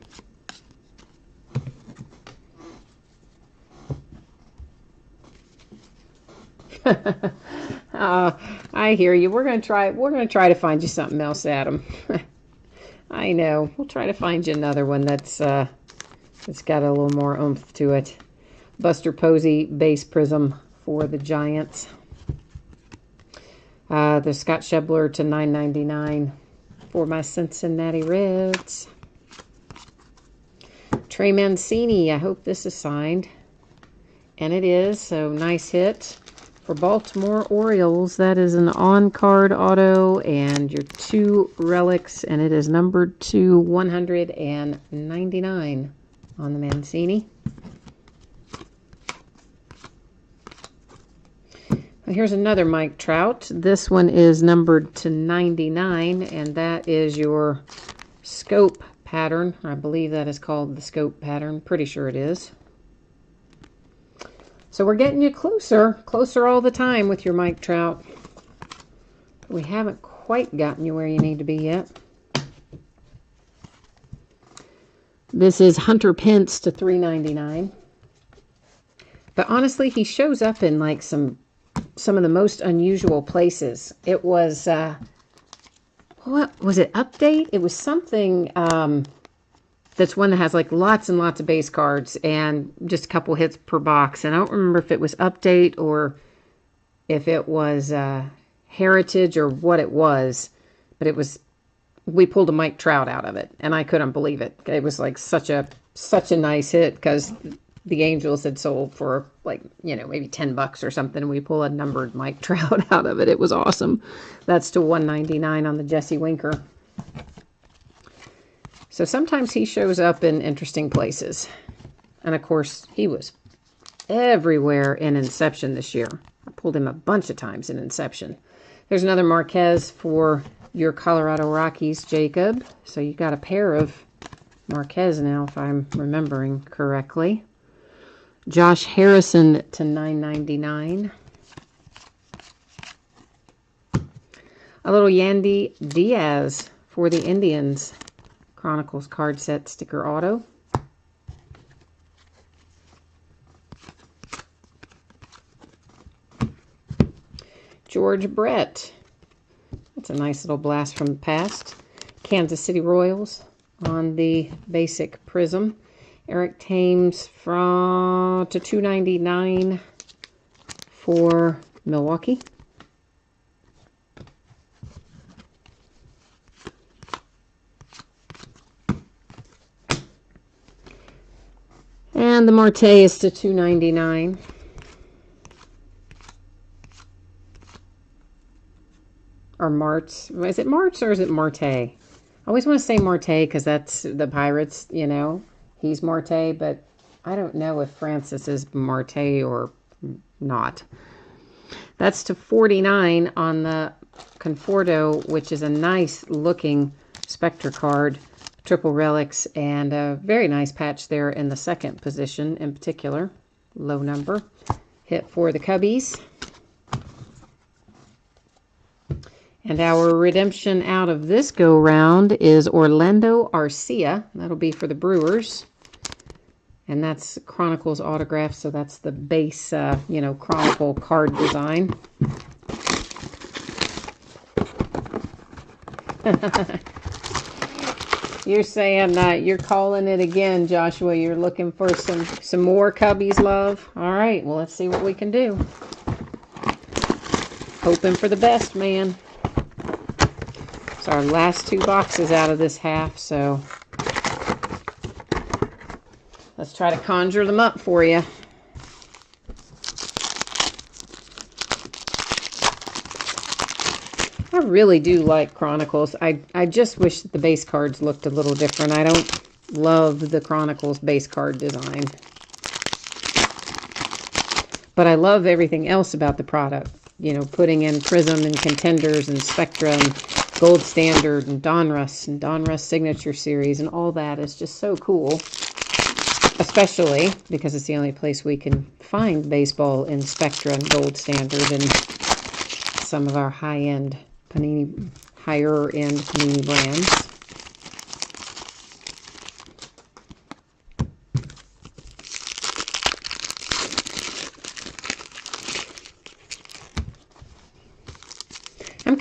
I hear you. We're gonna try to find you something else, Adam. I know. We'll try to find you another one that's got a little more oomph to it. Buster Posey base prism for the Giants. The Scott Schebler to $9.99 for my Cincinnati Reds. Trey Mancini. I hope this is signed. And it is, so nice hit. For Baltimore Orioles, that is an on-card auto and your 2 relics, and it is numbered to 199 on the Mancini. Here's another Mike Trout. This one is numbered to 99, and that is your scope pattern. I believe that is called the scope pattern. Pretty sure it is. So we're getting you closer all the time with your Mike Trout. We haven't quite gotten you where you need to be yet. This is Hunter Pence to $3.99. But honestly, he shows up in like some of the most unusual places. It was, what was it, Update? It was something, that's one that has like lots and lots of base cards and just a couple hits per box. And I don't remember if it was Update or if it was Heritage or what it was. But it was, we pulled a Mike Trout out of it. And I couldn't believe it. It was like such a nice hit because the Angels had sold for like, you know, maybe $10 or something. And we pull a numbered Mike Trout out of it. It was awesome. That's to $199 on the Jesse Winker. So sometimes he shows up in interesting places. And of course, he was everywhere in Inception this year. I pulled him a bunch of times in Inception. There's another Marquez for your Colorado Rockies, Jacob. So you got a pair of Marquez now, if I'm remembering correctly. Josh Harrison to $9.99. A little Yandy Diaz for the Indians. Chronicles card set sticker auto. George Brett. That's a nice little blast from the past. Kansas City Royals on the basic prism. Eric Thames to $2.99 for Milwaukee. And the Marte is to $2.99. Or Martz. Is it Martz or is it Marte? I always want to say Marte because that's the Pirates, you know. He's Marte, but I don't know if Francis is Marte or not. That's to $49 on the Conforto, which is a nice looking Spectre card. Triple relics and a very nice patch there in the second position in particular. Low number. Hit for the Cubbies. And our redemption out of this go-round is Orlando Arcia. That'll be for the Brewers. And that's Chronicles autograph, so that's the base, Chronicle card design. You're saying you're calling it again, Joshua. You're looking for some more Cubbies love. All right, well, let's see what we can do. Hoping for the best, man. It's our last 2 boxes out of this half, so let's try to conjure them up for you. I really do like Chronicles. I just wish that the base cards looked a little different. I don't love the Chronicles base card design. But I love everything else about the product. You know, putting in Prism and Contenders and Spectra and Gold Standard and Donruss Signature Series and all that is just so cool. Especially because it's the only place we can find baseball in Spectra and Gold Standard and some of our higher-end Panini brands.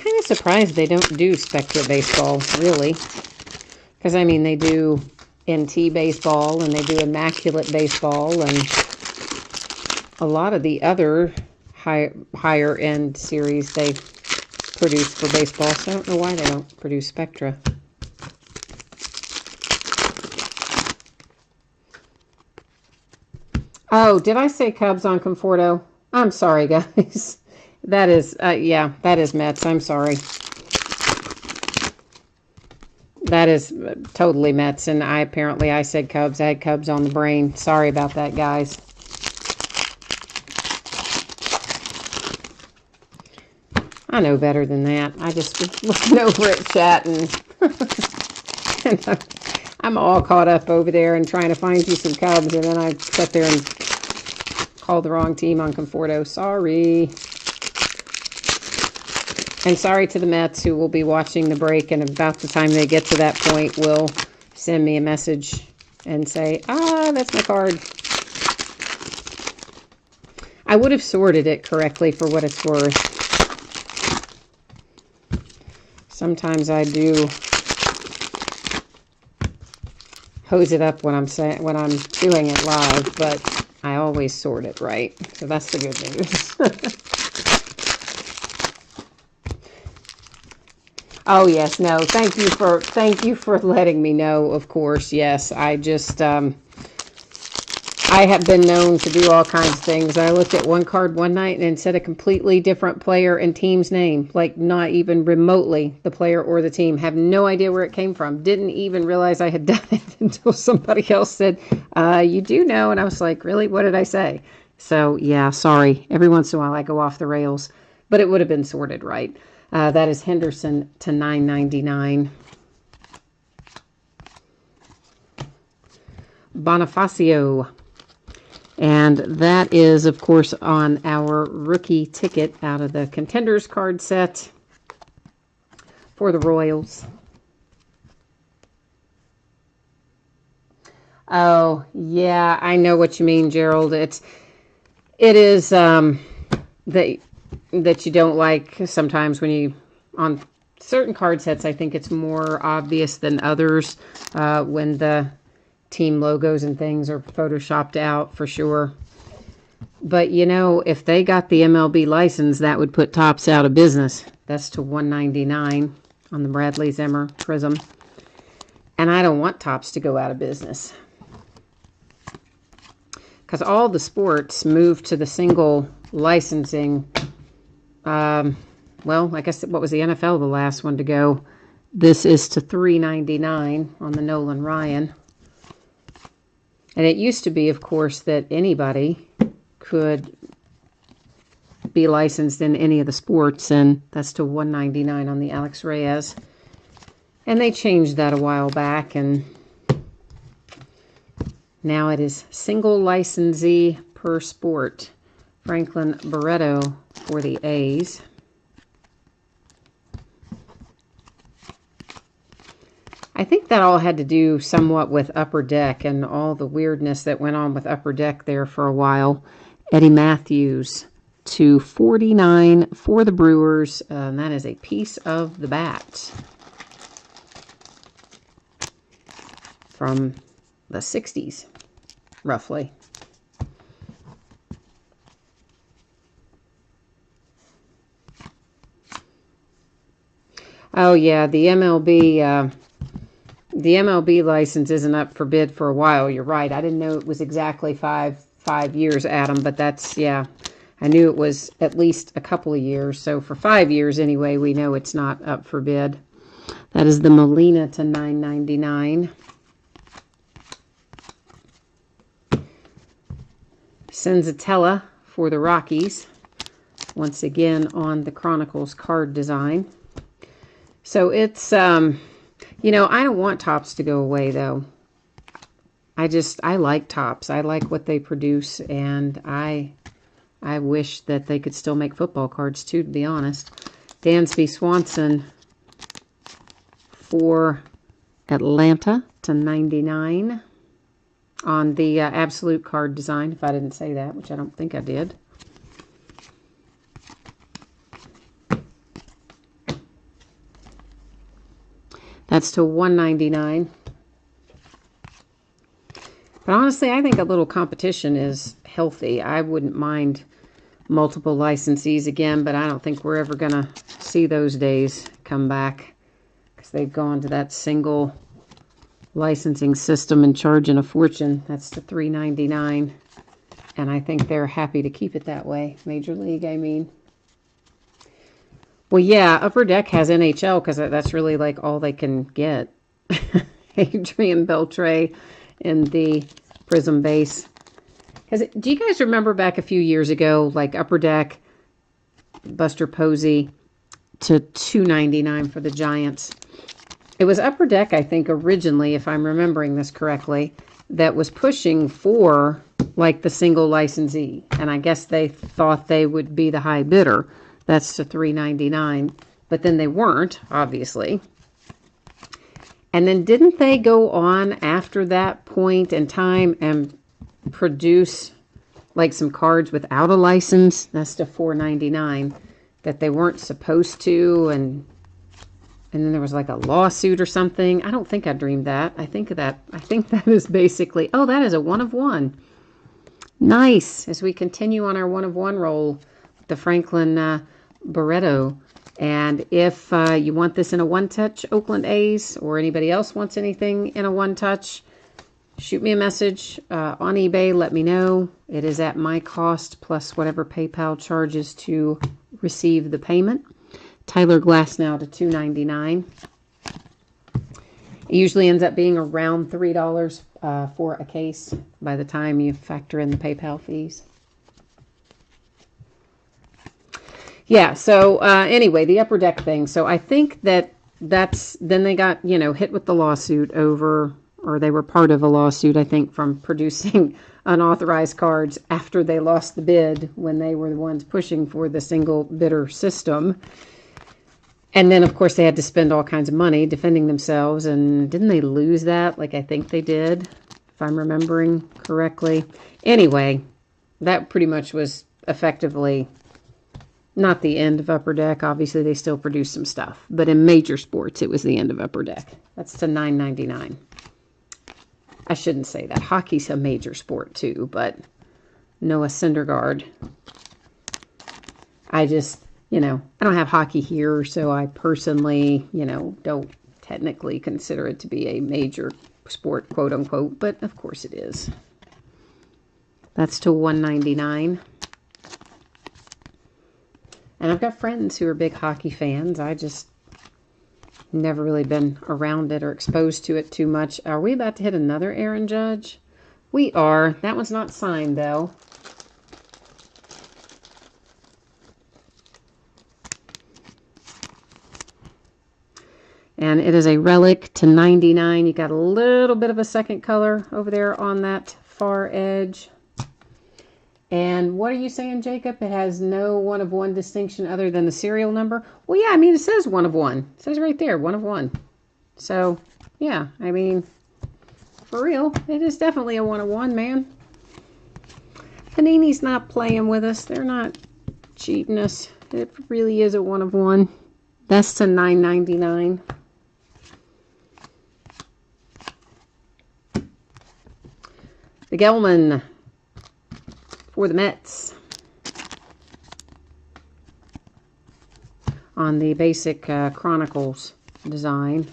kind of surprised they don't do Spectra Baseball, really. Because, I mean, they do NT Baseball and they do Immaculate Baseball and a lot of the other higher end series they produce for baseball. So I don't know why they don't produce Spectra. Oh, did I say Cubs on Conforto? I'm sorry, guys. That is, yeah, that is Mets. I'm sorry. That is totally Mets, and I said Cubs. I had Cubs on the brain. Sorry about that, guys. I know better than that. I just was looking over at chat, and, and I'm all caught up over there and trying to find you some Cubs, and then I sat there and called the wrong team on Conforto. Sorry. And sorry to the Mets who will be watching the break, and about the time they get to that point will send me a message and say, that's my card. I would have sorted it correctly for what it's worth. Sometimes I do hose it up when I'm doing it live, but I always sort it right. So that's the good news. Oh, yes, no, thank you for letting me know, of course, yes. I just, I have been known to do all kinds of things. I looked at one card one night and it said a completely different player and team's name, like not even remotely the player or the team. Have no idea where it came from. Didn't even realize I had done it until somebody else said, you do know, and I was like, really, what did I say? So, yeah, sorry. Every once in a while I go off the rails, but it would have been sorted right. That is Henderson to $9.99. Bonifacio. And that is, of course, on our rookie ticket out of the Contenders card set for the Royals. Oh, yeah, I know what you mean, Gerald. It is that you don't like sometimes when you, on certain card sets, I think it's more obvious than others when the team logos and things are photoshopped out, for sure. But, you know, if they got the MLB license, that would put Topps out of business. That's to $199 on the Bradley Zimmer Prism. And I don't want Topps to go out of business, because all the sports moved to the single licensing. Well, I guess, what was the NFL the last one to go? This is to $3.99 on the Nolan Ryan. And it used to be, of course, that anybody could be licensed in any of the sports, and that's to $199 on the Alex Reyes. And they changed that a while back, and now it is single licensee per sport. Franklin Barreto for the A's. I think that all had to do somewhat with Upper Deck and all the weirdness that went on with Upper Deck there for a while. Eddie Matthews to $49 for the Brewers, and that is a piece of the bat from the 60s, roughly. Oh, yeah, the MLB license isn't up for bid for a while. You're right. I didn't know it was exactly five years, Adam, but that's, yeah, I knew it was at least a couple of years. So for 5 years anyway, we know it's not up for bid. That is the Molina to $9.99. Senzatella for the Rockies. Once again on the Chronicles card design. So it's, you know, I don't want Topps to go away, though. I like Topps. I like what they produce, and I wish that they could still make football cards, too, to be honest. Dansby Swanson for Atlanta to $99 on the Absolute card design, if I didn't say that, which I don't think I did. That's to $1.99. But honestly, I think a little competition is healthy. I wouldn't mind multiple licensees again, but I don't think we're ever going to see those days come back because they've gone to that single licensing system and charging a fortune. That's to $3.99. And I think they're happy to keep it that way. Major League, I mean. Well, yeah, Upper Deck has NHL because that's really like all they can get. Adrian Beltre in the Prism base. Do you guys remember back a few years ago, like Upper Deck, Buster Posey to $2.99 for the Giants? It was Upper Deck, I think, originally, if I'm remembering this correctly, that was pushing for like the single licensee. And I guess they thought they would be the high bidder. That's to $3.99. But then they weren't, obviously. And then didn't they go on after that point in time and produce like some cards without a license? That's to $4.99 that they weren't supposed to, and then there was like a lawsuit or something. I don't think I dreamed that. I think that is basically, oh, that is a 1 of 1. Nice. As we continue on our 1 of 1 roll with the Franklin Barreto. And if you want this in a one-touch Oakland A's, or anybody else wants anything in a one-touch, shoot me a message on eBay. Let me know. It is at my cost plus whatever PayPal charges to receive the payment. Tyler Glasnow to $2.99. It usually ends up being around $3 for a case by the time you factor in the PayPal fees. Yeah, so anyway, the Upper Deck thing. So I think then they got, hit with the lawsuit over, or they were part of a lawsuit, I think, from producing unauthorized cards after they lost the bid when they were the ones pushing for the single bidder system. And then, of course, they had to spend all kinds of money defending themselves. And didn't they lose that? Like, I think they did, if I'm remembering correctly. Anyway, that pretty much was effectively not the end of Upper Deck. Obviously, they still produce some stuff. But in major sports, it was the end of Upper Deck. That's to $9.99. I shouldn't say that. Hockey's a major sport, too. But Noah Syndergaard. I just, I don't have hockey here. So I personally, don't technically consider it to be a major sport, quote unquote. But, of course, it is. That's to $1.99. And I've got friends who are big hockey fans. I just never really been around it or exposed to it too much. Are we about to hit another Aaron Judge? We are. That one's not signed, though. And it is a relic to $99. You got a little bit of a second color over there on that far edge. And what are you saying, Jacob? It has no 1 of 1 distinction other than the serial number? Well, yeah, I mean, it says 1 of 1. It says right there, 1 of 1. So, yeah, I mean, for real, it is definitely a 1 of 1, man. Panini's not playing with us. They're not cheating us. It really is a 1 of 1. That's to $9.99. The Gelman for the Mets on the basic Chronicles design.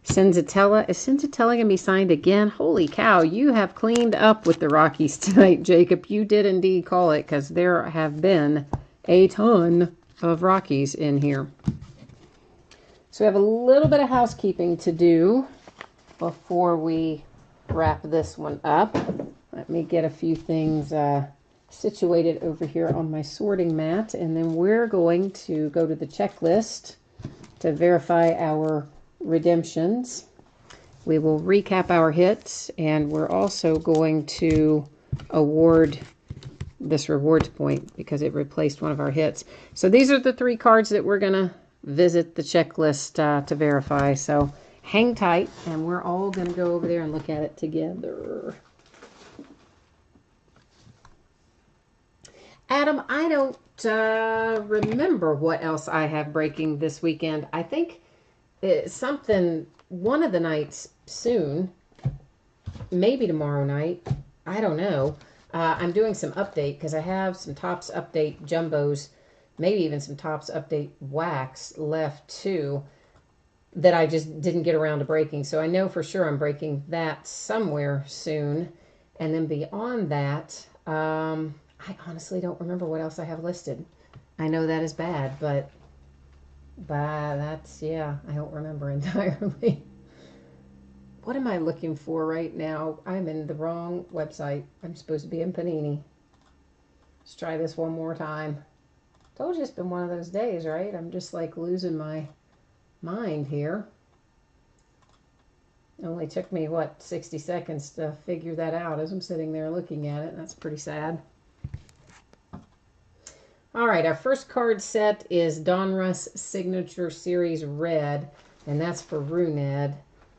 Senzatella. Is Senzatella going to be signed again? Holy cow, you have cleaned up with the Rockies tonight, Jacob. You did indeed call it, because there have been a ton of Rockies in here. So we have a little bit of housekeeping to do before we wrap this one up. Let me get a few things situated over here on my sorting mat, and then we're going to go to the checklist to verify our redemptions. We will recap our hits, and we're also going to award this rewards point because it replaced one of our hits. So these are the 3 cards that we're going to visit the checklist to verify. So hang tight, and we're all going to go over there and look at it together. Adam, I don't remember what else I have breaking this weekend. I think something one of the nights soon, maybe tomorrow night. I don't know. I'm doing some update because I have some Topps Update Jumbos, maybe even some Topps Update Wax left too, that I just didn't get around to breaking. So I know for sure I'm breaking that somewhere soon. And then beyond that, I honestly don't remember what else I have listed. I know that is bad, but that's, yeah, I don't remember entirely. What am I looking for right now? I'm in the wrong website. I'm supposed to be in Panini. Let's try this one more time. Told you it's been one of those days, right? I'm just like losing my mind here. It only took me, what, 60 seconds to figure that out as I'm sitting there looking at it. That's pretty sad. All right, our first card set is Donruss Signature Series Red, and that's for Runed.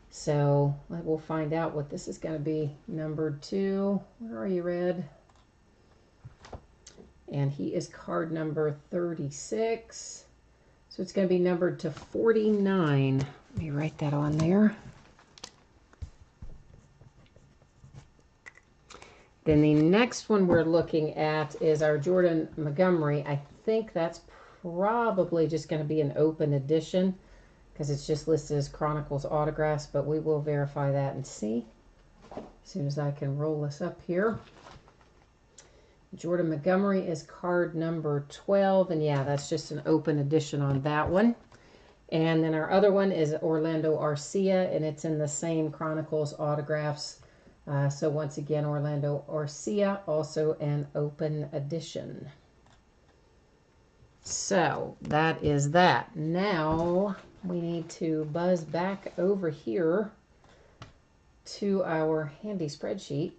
So we'll find out what this is going to be. Number 2. Where are you, Red? And he is card number 36. So it's going to be numbered to 49. Let me write that on there. Then the next one we're looking at is our Jordan Montgomery. I think that's probably just going to be an open edition because it's just listed as Chronicles autographs, but we will verify that and see as soon as I can roll this up here. Jordan Montgomery is card number 12, and yeah, that's just an open edition on that one. And then our other one is Orlando Arcia, and it's in the same Chronicles autographs. So once again, Orlando Arcia, also an open edition. So that is that. Now we need to buzz back over here to our handy spreadsheet.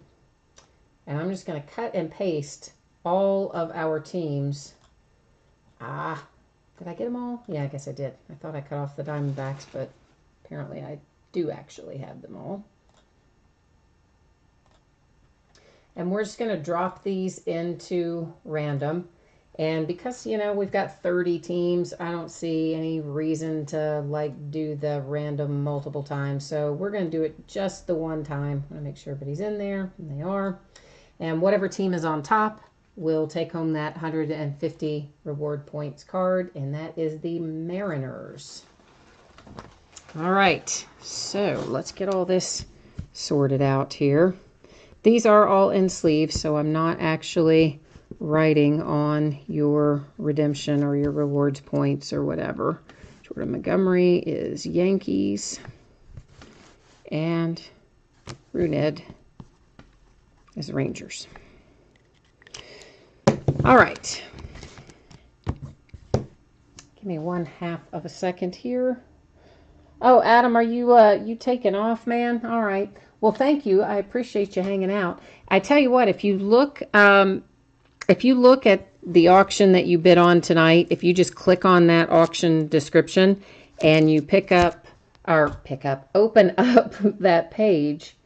And I'm just going to cut and paste all of our teams. Did I get them all? Yeah, I guess I did. I thought I cut off the Diamondbacks, but apparently I do actually have them all. And we're just going to drop these into random. And because, you know, we've got 30 teams, I don't see any reason to, like, do the random multiple times. So we're going to do it just the one time. I'm going to make sure everybody's in there, and they are. And whatever team is on top will take home that 150 reward points card, and that is the Mariners. All right, so let's get all this sorted out here. These are all in sleeves, so I'm not actually writing on your redemption or your rewards points or whatever. Jordan Montgomery is Yankees, and Runed is Rangers. All right. Give me 1/2 of a second here. Oh, Adam, are you taking off, man? All right. Well, thank you. I appreciate you hanging out. I tell you what, if you look at the auction that you bid on tonight, if you just click on that auction description and you open up that page,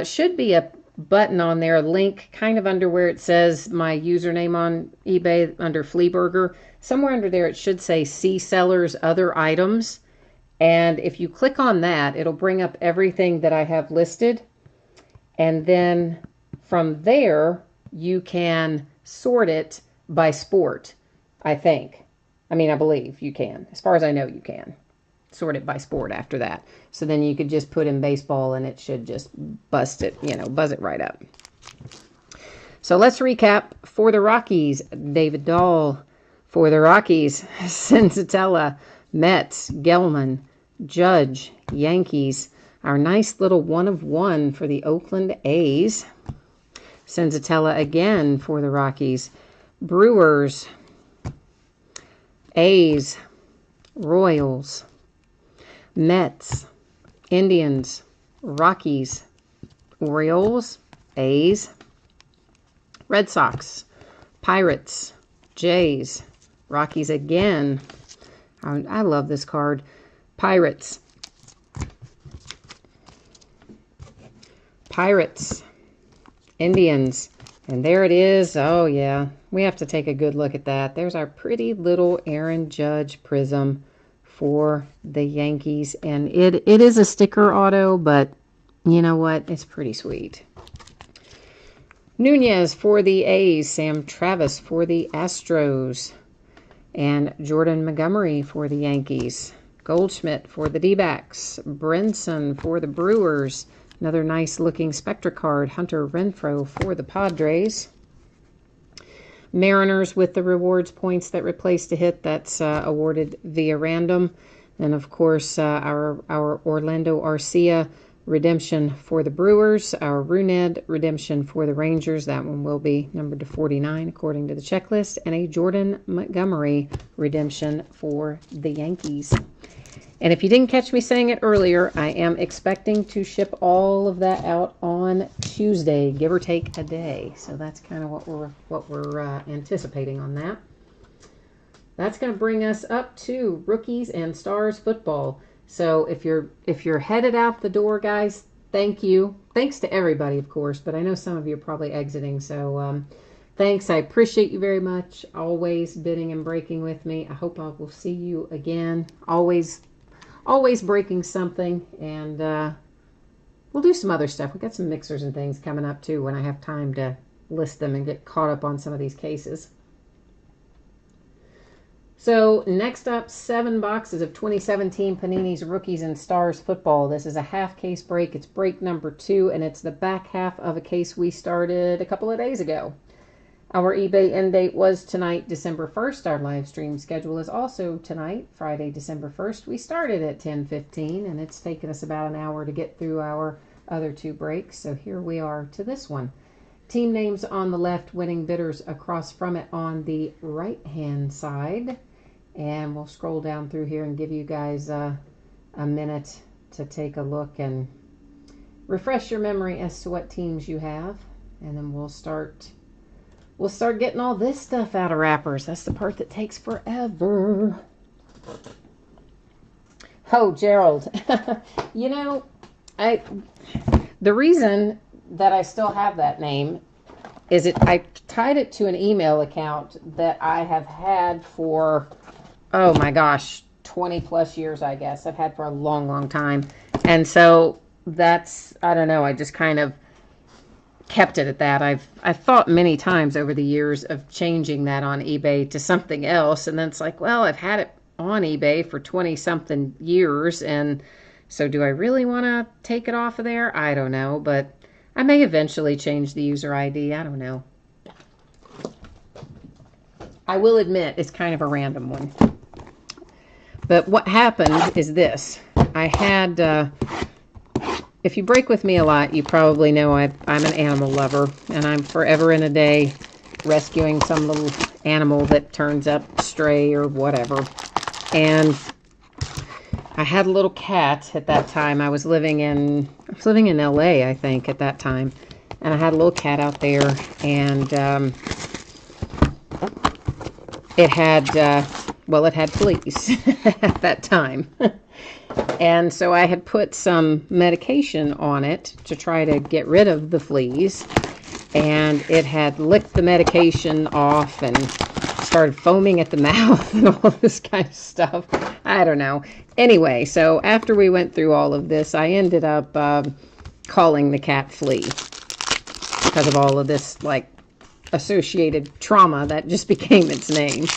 should be a button on there, a link kind of under where it says my username on eBay under Fleaburger. Somewhere under there it should say See Sellers Other Items. And if you click on that, it'll bring up everything that I have listed. And then from there, you can sort it by sport, I think. I mean, I believe you can. As far as I know, you can sort it by sport after that. So then you could just put in baseball and it should just buzz it right up. So let's recap. For the Rockies, David Dahl. For the Rockies, Senzatella, Mets, Gelman, Judge, Yankees. Our nice little 1 of 1 for the Oakland A's. Senzatella again for the Rockies. Brewers, A's, Royals, Mets, Indians, Rockies, Orioles, A's, Red Sox, Pirates, Jays, Rockies again. I love this card. Pirates, Indians, and there it is. Oh, yeah. We have to take a good look at that. There's our pretty little Aaron Judge Prism for the Yankees. And it is a sticker auto, but you know what? It's pretty sweet. Nunez for the A's, Sam Travis for the Astros, and Jordan Montgomery for the Yankees. Goldschmidt for the D-backs, Brinson for the Brewers, another nice looking Spectra card, Hunter Renfroe for the Padres. Mariners with the rewards points that replaced a hit that's awarded via random. And of course, our Orlando Arcia redemption for the Brewers, our Runed redemption for the Rangers. That one will be numbered to 49 according to the checklist. And a Jordan Montgomery redemption for the Yankees. And if you didn't catch me saying it earlier, I am expecting to ship all of that out on Tuesday, give or take a day. So that's kind of what we're anticipating on that. That's going to bring us up to Rookies and Stars Football. So if you're headed out the door, guys, thank you. Thanks to everybody, of course, but I know some of you are probably exiting. So thanks. I appreciate you very much. Always bidding and breaking with me. I hope I will see you again. Always breaking something, and we'll do some other stuff. We've got some mixers and things coming up too when I have time to list them and get caught up on some of these cases. So next up, 7 boxes of 2017 Panini's Rookies and Stars Football. This is a half case break. It's break number 2, and it's the back half of a case we started a couple of days ago. Our eBay end date was tonight, December 1st. Our live stream schedule is also tonight, Friday, December 1st. We started at 10:15, and it's taken us about an hour to get through our other 2 breaks. So here we are to this one. Team names on the left, winning bidders across from it on the right-hand side. And we'll scroll down through here and give you guys a minute to take a look and refresh your memory as to what teams you have. And then we'll start getting all this stuff out of wrappers. That's the part that takes forever. Oh, Gerald. You know, the reason that I still have that name is I tied it to an email account that I have had for, oh my gosh, 20 plus years, I guess. I've had for a long, long time. And so that's, I don't know, I just kind of kept it at that. I've thought many times over the years of changing that on eBay to something else, and then it's like, well, I've had it on eBay for 20 something years, and so do I really want to take it off of there? I don't know, but I may eventually change the user ID. I don't know. I will admit it's kind of a random one. But what happened is this. I had if you break with me a lot, you probably know I'm an animal lover, and I'm forever in a day rescuing some little animal that turns up stray or whatever. And I had a little cat at that time. I was living in LA, I think, at that time. And I had a little cat out there, and it had fleas at that time. And so I had put some medication on it to try to get rid of the fleas, and it had licked the medication off and started foaming at the mouth and all this kind of stuff. I don't know. Anyway, so after we went through all of this, I ended up calling the cat Flea because of all of this, like, associated trauma that just became its name.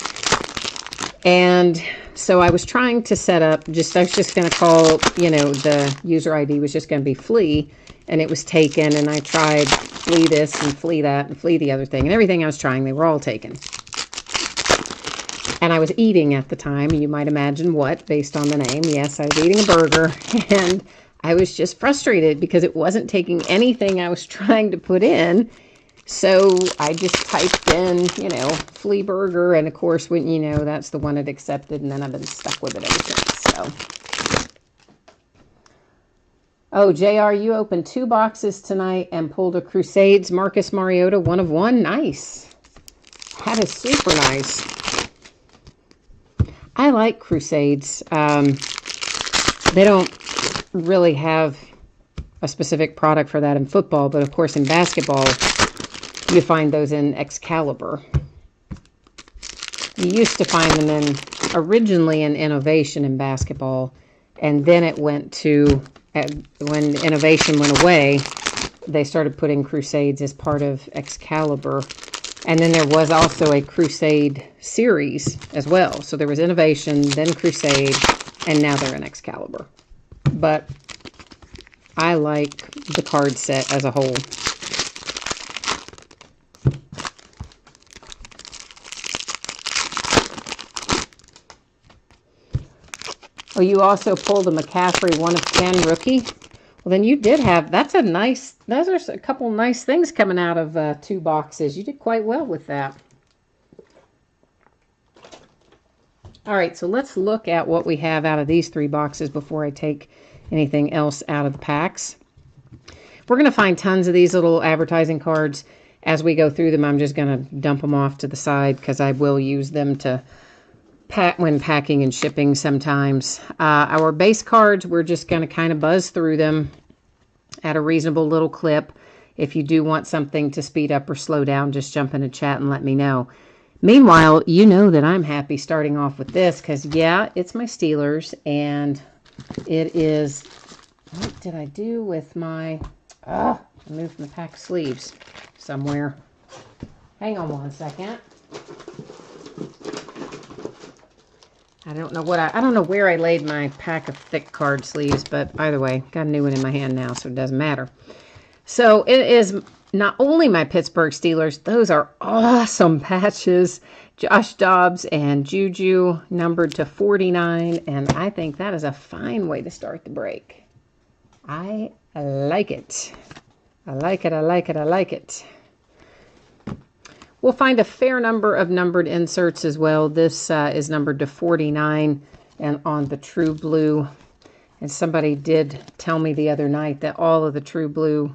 And so I was trying to set up, I was just going to call, the user ID was just going to be Flea, and it was taken, and I tried Flea this and Flea that and Flea the other thing, and everything I was trying, they were all taken. And I was eating at the time, you might imagine what, based on the name. Yes, I was eating a burger, and I was just frustrated because it wasn't taking anything I was trying to put in. So I just typed in, flea burger, and of course, when that's the one it accepted, and then I've been stuck with it ever since. So, oh, JR, you opened 2 boxes tonight and pulled a Crusades Marcus Mariota 1 of 1. Nice. That is super nice. I like Crusades. They don't really have a specific product for that in football, but of course in basketball, you find those in Excalibur. You used to find them in originally an innovation in basketball, and then it went to, when innovation went away, they started putting Crusades as part of Excalibur. And then there was also a Crusade series as well. So there was Innovation, then Crusade, and now they're in Excalibur. But I like the card set as a whole. Oh, you also pulled a McCaffrey 1 of 10 rookie? Well, then you did have, those are a couple nice things coming out of 2 boxes. You did quite well with that. All right, so let's look at what we have out of these 3 boxes before I take anything else out of the packs. We're going to find tons of these little advertising cards. As we go through them, I'm just going to dump them off to the side because I will use them to pack when packing and shipping sometimes. Our base cards, we're just going to kind of buzz through them at a reasonable little clip. If you do want something to speed up or slow down, just jump in a chat and let me know. Meanwhile, you know that I'm happy starting off with this because, yeah, it's my Steelers, and it is, what did I do with my, I moved my pack of sleeves somewhere. Hang on one second. I don't know where I laid my pack of thick card sleeves, but either way, got a new one in my hand now, so it doesn't matter. So it is not only my Pittsburgh Steelers, those are awesome patches. Josh Dobbs and Juju numbered to 49, and I think that is a fine way to start the break. I like it. I like it, I like it, I like it. We'll find a fair number of numbered inserts as well. This is numbered to 49 and on the True Blue. And somebody did tell me the other night that all of the True Blue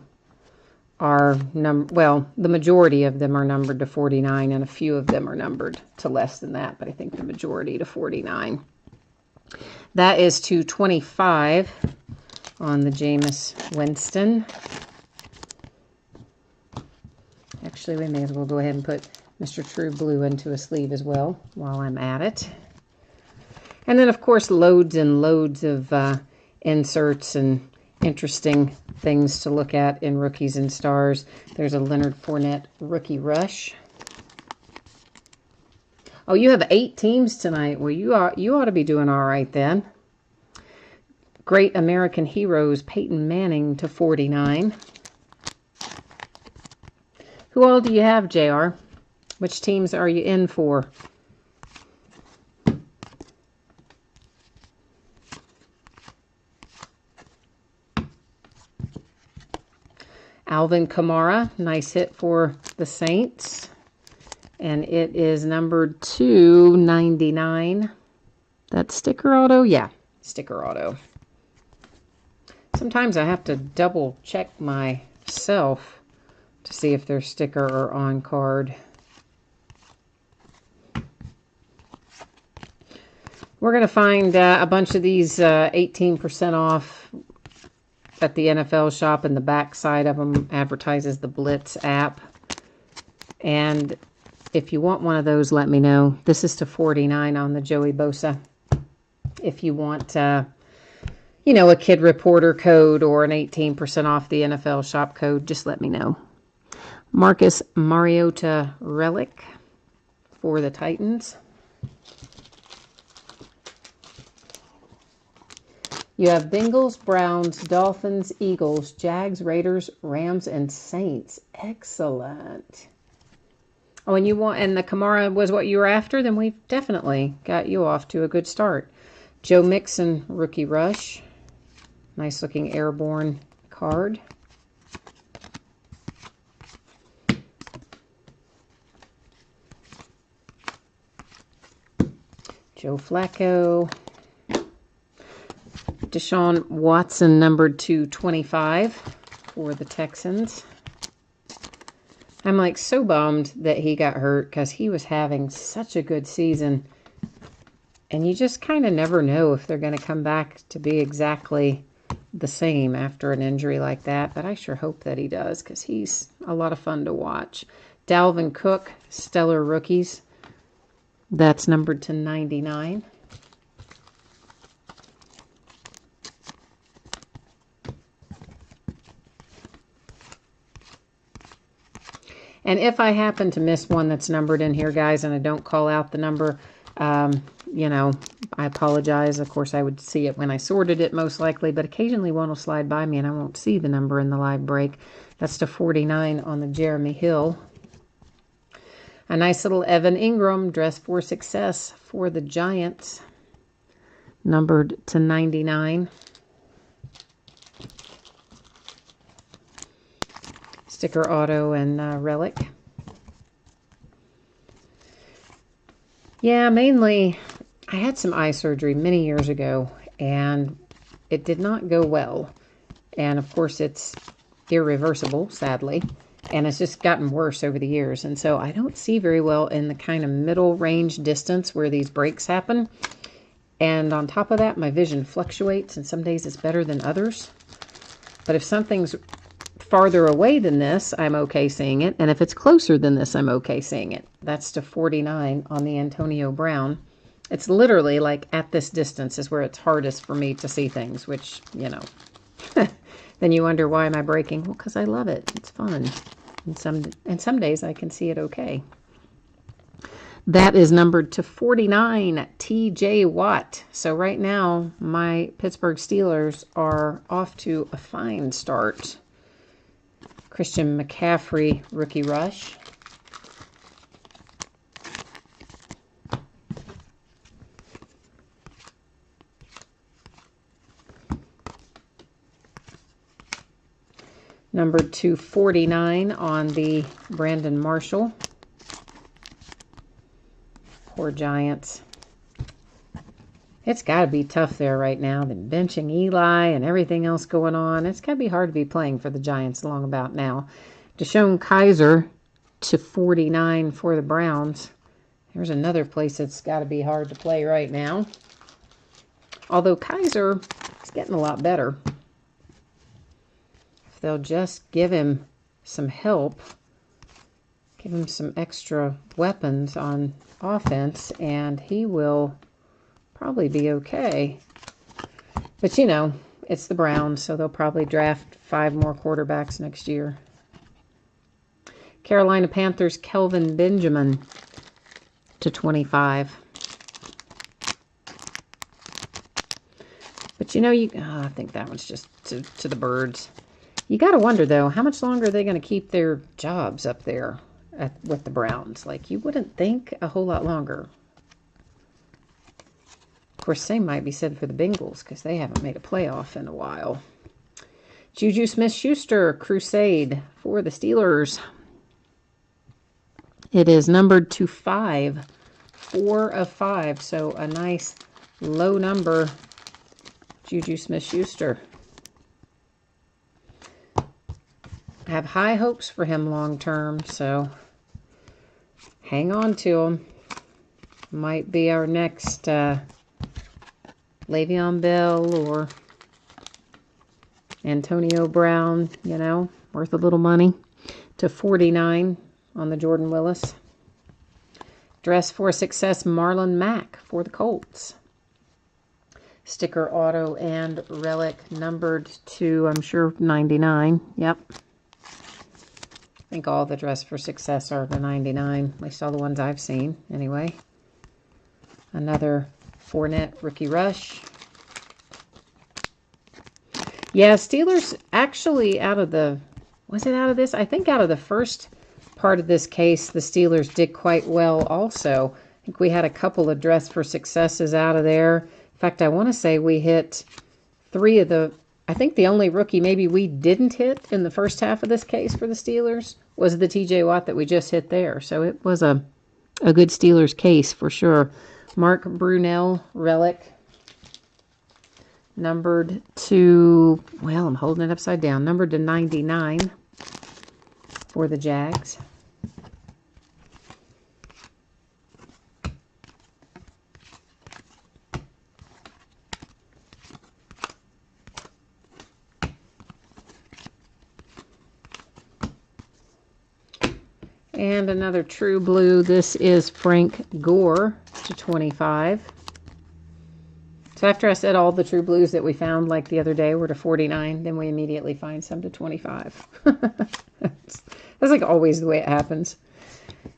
are, well, the majority of them are numbered to 49 and a few of them are numbered to less than that, but I think the majority to 49. That is to 25 on the Jameis Winston. Actually, we may as well go ahead and put Mr. True Blue into a sleeve as well while I'm at it. And then, of course, loads and loads of inserts and interesting things to look at in Rookies and Stars. There's a Leonard Fournette Rookie Rush. Oh, you have 8 teams tonight. Well, you ought to be doing all right then. Great American Heroes Peyton Manning to 49. Who all do you have, JR? Which teams are you in for? Alvin Kamara, nice hit for the Saints. And it is numbered 299. That sticker auto? Yeah, sticker auto. Sometimes I have to double check myself to see if they're sticker or on card. We're going to find a bunch of these 18% off at the NFL shop, and the back side of them advertises the Blitz app. And if you want one of those, let me know. This is to 49 on the Joey Bosa. If you want, you know, a Kid Reporter code or an 18% off the NFL shop code, just let me know. Marcus Mariota Relic for the Titans. You have Bengals, Browns, Dolphins, Eagles, Jags, Raiders, Rams, and Saints. Excellent. Oh, and the Kamara was what you were after? Then we've definitely got you off to a good start. Joe Mixon Rookie Rush. Nice looking airborne card. Joe Flacco. Deshaun Watson numbered to 25 for the Texans. I'm like so bummed that he got hurt because he was having such a good season. And you just kind of never know if they're going to come back to be exactly the same after an injury like that. But I sure hope that he does because he's a lot of fun to watch. Dalvin Cook, Stellar Rookies. That's numbered to 99. And if I happen to miss one that's numbered in here, guys, and I don't call out the number, you know, I apologize. Of course, I would see it when I sorted it most likely, but occasionally one will slide by me and I won't see the number in the live break. That's to 49 on the Jeremy Hill. A nice little Evan Ingram, Dress for Success for the Giants, numbered to 99. Sticker auto and relic. Yeah, mainly I had some eye surgery many years ago and it did not go well. And of course it's irreversible, sadly, and it's just gotten worse over the years. And so I don't see very well in the kind of middle range distance where these breaks happen. And on top of that, my vision fluctuates and some days it's better than others. But if something's farther away than this, I'm okay seeing it. And if it's closer than this, I'm okay seeing it. That's to 49 on the Antonio Brown. It's literally like at this distance is where it's hardest for me to see things, which, you know, then you wonder, why am I breaking? Well, because I love it. It's fun. And some days I can see it okay. That is numbered to 49, T.J. Watt. So right now, my Pittsburgh Steelers are off to a fine start. Christian McCaffrey, Rookie Rush. Number 249 on the Brandon Marshall. Poor Giants. It's got to be tough there right now. They're benching Eli and everything else going on. It's got to be hard to be playing for the Giants along about now. Deshaun Kaiser to 49 for the Browns. There's another place that's got to be hard to play right now. Although Kaiser is getting a lot better. If they'll just give him some help, give him some extra weapons on offense, and he will probably be okay. But, you know, it's the Browns, so they'll probably draft 5 more quarterbacks next year. Carolina Panthers, Kelvin Benjamin to 25. But, you know, I think that one's just to the birds. You got to wonder, though, how much longer are they going to keep their jobs up there with the Browns? Like, you wouldn't think a whole lot longer. Of course, same might be said for the Bengals because they haven't made a playoff in a while. Juju Smith-Schuster, Crusade for the Steelers. It is numbered to 5, 4 of 5. So a nice low number, Juju Smith-Schuster. I have high hopes for him long term, so hang on to him. Might be our next Le'Veon Bell or Antonio Brown, you know, worth a little money. To 49 on the Jordan Willis. Dress for Success, Marlon Mack for the Colts. Sticker auto and relic numbered to, I'm sure, 99. Yep. I think all the Dress for Success are the 99. At least all the ones I've seen, anyway. Another Fournette Rookie Rush. Yeah, Steelers actually out of the... Was it out of this? I think out of the first part of this case, the Steelers did quite well also. I think we had a couple of Dress for Successes out of there. In fact, I want to say we hit 3 of the... I think the only rookie maybe we didn't hit in the first half of this case for the Steelers was the T.J. Watt that we just hit there. So it was a good Steelers case for sure. Mark Brunell, relic. Numbered to, well, I'm holding it upside down. Numbered to 99 for the Jags. And another true blue. This is Frank Gore to 25. So after I said all the true blues that we found like the other day were to 49, then we immediately find some to 25. That's like always the way it happens.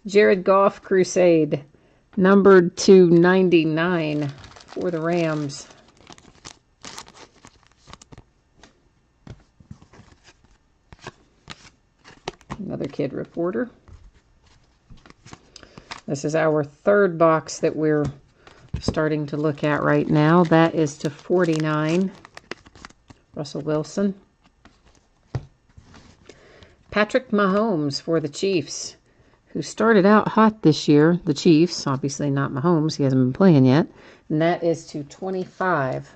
Jared Goff Crusade, numbered to 99 for the Rams. Another kid reporter. This is our third box that we're starting to look at right now. That is to 49. Russell Wilson. Patrick Mahomes for the Chiefs, who started out hot this year. The Chiefs, obviously not Mahomes. He hasn't been playing yet. And that is to 25.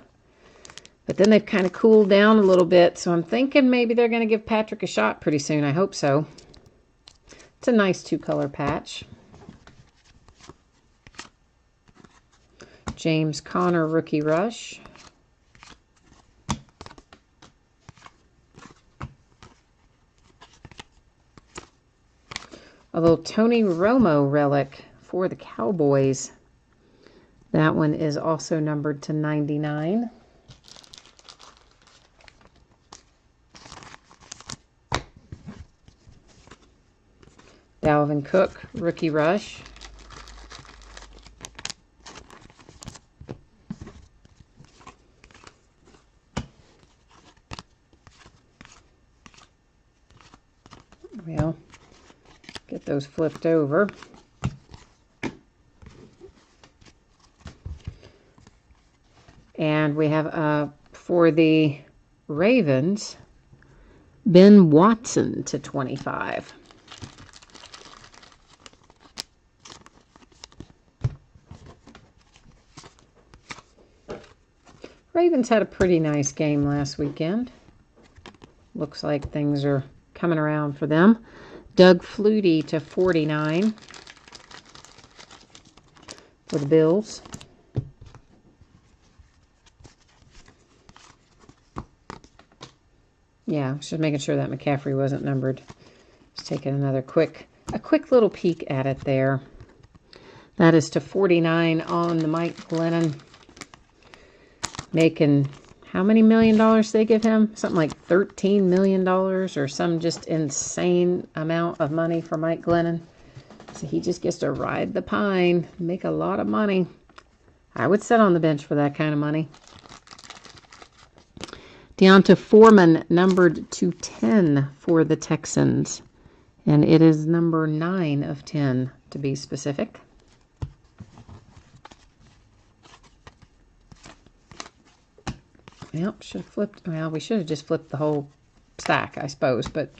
But then they've kind of cooled down a little bit, so I'm thinking maybe they're going to give Patrick a shot pretty soon. I hope so. It's a nice two-color patch. James Conner Rookie Rush. A little Tony Romo relic for the Cowboys. That one is also numbered to 99. Dalvin Cook Rookie Rush. Well, get those flipped over. And we have for the Ravens, Ben Watson to 25. Ravens had a pretty nice game last weekend. Looks like things are coming around for them. Doug Flutie to 49 for the Bills. Yeah, just making sure that McCaffrey wasn't numbered. Just taking a quick little peek at it there. That is to 49 on the Mike Glennon. Making how many $1 million they give him? Something like $13 million or some just insane amount of money for Mike Glennon. So he just gets to ride the pine, make a lot of money. I would sit on the bench for that kind of money. Deonta Foreman, numbered to 10 for the Texans. And it is number 9 of 10, to be specific. Well, should have flipped. Well, we should have just flipped the whole stack, I suppose, but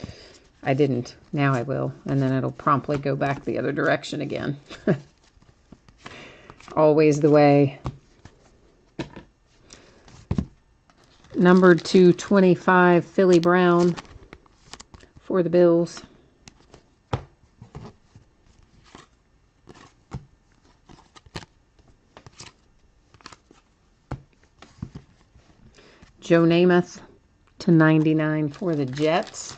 I didn't. Now I will, and then it'll promptly go back the other direction again. Always the way. Numbered to 25, Philly Brown for the Bills. Joe Namath to 99 for the Jets.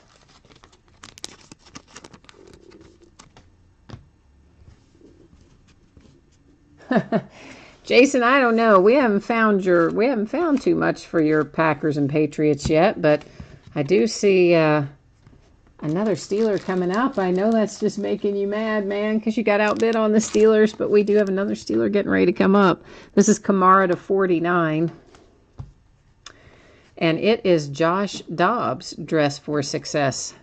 Jason, I don't know. We haven't found too much for your Packers and Patriots yet, but I do see another Steeler coming up. I know that's just making you mad, man, because you got outbid on the Steelers, but we do have another Steeler getting ready to come up. This is Kamara to 49. And it is Josh Dobbs, Dress for Success,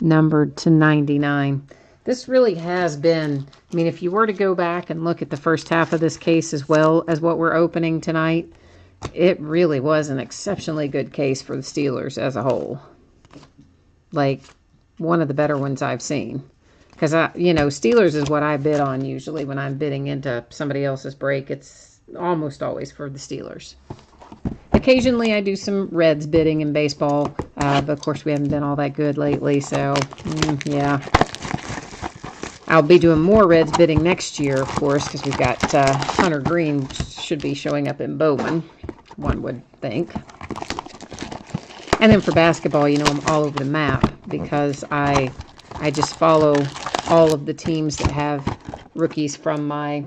numbered to 99. This really has been, I mean, if you were to go back and look at the first half of this case as well as what we're opening tonight, it really was an exceptionally good case for the Steelers as a whole. Like, one of the better ones I've seen. Because, Steelers is what I bid on usually when I'm bidding into somebody else's break. It's almost always for the Steelers. Occasionally I do some Reds bidding in baseball, but of course we haven't been all that good lately, so yeah. I'll be doing more Reds bidding next year, of course, because we've got Hunter Green should be showing up in Bowman, one would think. And then for basketball, I'm all over the map because I just follow all of the teams that have rookies from my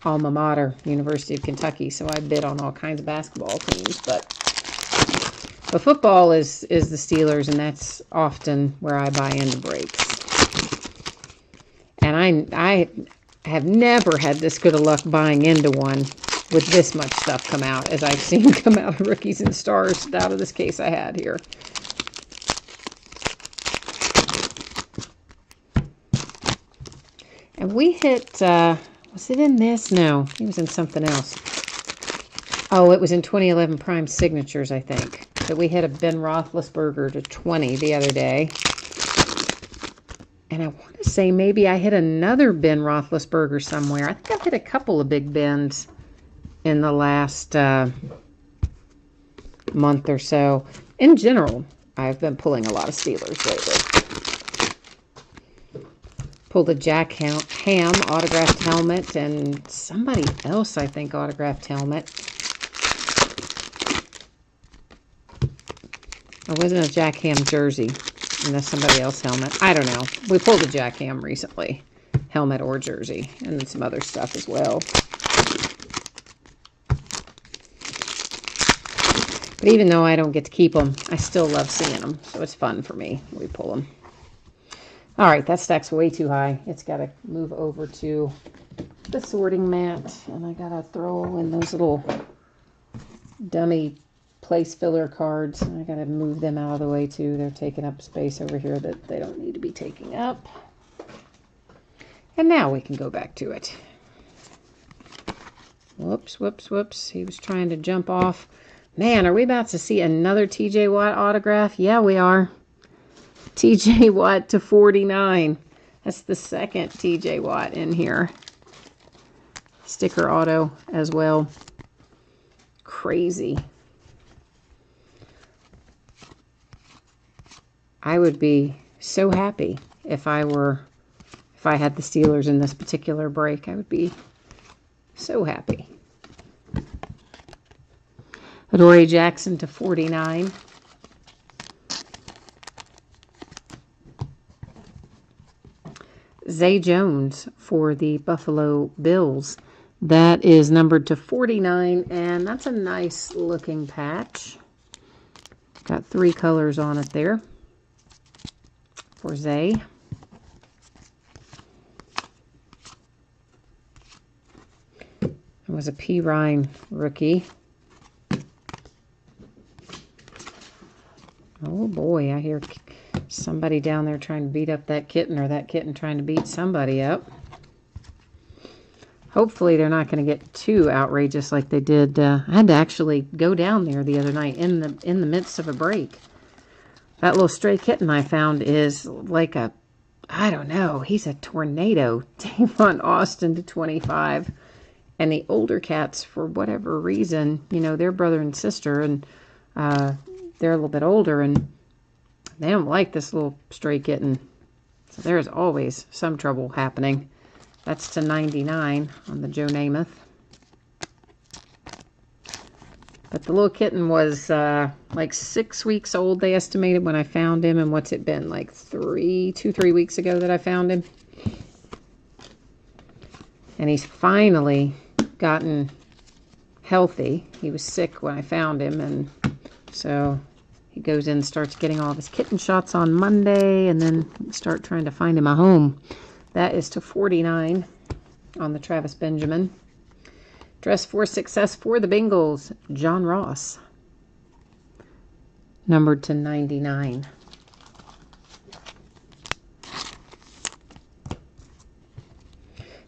alma mater, University of Kentucky, so I bid on all kinds of basketball teams, but football is the Steelers, and that's often where I buy into breaks. And I have never had this good of luck buying into one with this much stuff come out as I've seen come out of Rookies and Stars out of this case I had here. And we hit, was it in this? No, it was in something else. Oh, it was in 2011 Prime Signatures, I think. That we hit a Ben Roethlisberger to 20 the other day. And I want to say maybe I hit another Ben Roethlisberger somewhere. I think I've hit a couple of Big Bens in the last month or so. In general, I've been pulling a lot of Steelers lately. Pulled a Jack Ham autographed helmet and somebody else, I think, autographed helmet. It wasn't a Jack Ham jersey, and that's somebody else's helmet. I don't know. We pulled a Jack Ham recently, helmet or jersey, and then some other stuff as well. But even though I don't get to keep them, I still love seeing them, so it's fun for me when we pull them. All right, that stack's way too high. It's got to move over to the sorting mat, and I got to throw in those little dummy place filler cards. I got to move them out of the way too. They're taking up space over here that they don't need to be taking up. And now we can go back to it. Whoops, whoops, whoops. He was trying to jump off. Man, are we about to see another TJ Watt autograph? Yeah, we are. TJ Watt to 49. That's the second TJ Watt in here. Sticker auto as well. Crazy. I would be so happy if I had the Steelers in this particular break. I would be so happy. Adoree Jackson to 49. Zay Jones for the Buffalo Bills. That is numbered to 49, and that's a nice looking patch. Got 3 colors on it there for Zay. It was a P. Ryan rookie. Oh boy, I hear somebody down there trying to beat up that kitten, or that kitten trying to beat somebody up. Hopefully they're not going to get too outrageous like they did. I had to actually go down there the other night in the midst of a break. That little stray kitten I found is like a, I don't know, he's a tornado. Davon Austin to 25. And the older cats, for whatever reason, you know, they're brother and sister, and they're a little bit older, and they don't like this little stray kitten. So there's always some trouble happening. That's to 99 on the Joe Namath. But the little kitten was like 6 weeks old, they estimated, when I found him. And what's it been, like 3 weeks ago that I found him? And he's finally gotten healthy. He was sick when I found him, and so he goes in and starts getting all of his kitten shots on Monday, and then start trying to find him a home. That is to 49 on the Travis Benjamin. Dress for Success for the Bengals, John Ross. Numbered to 99.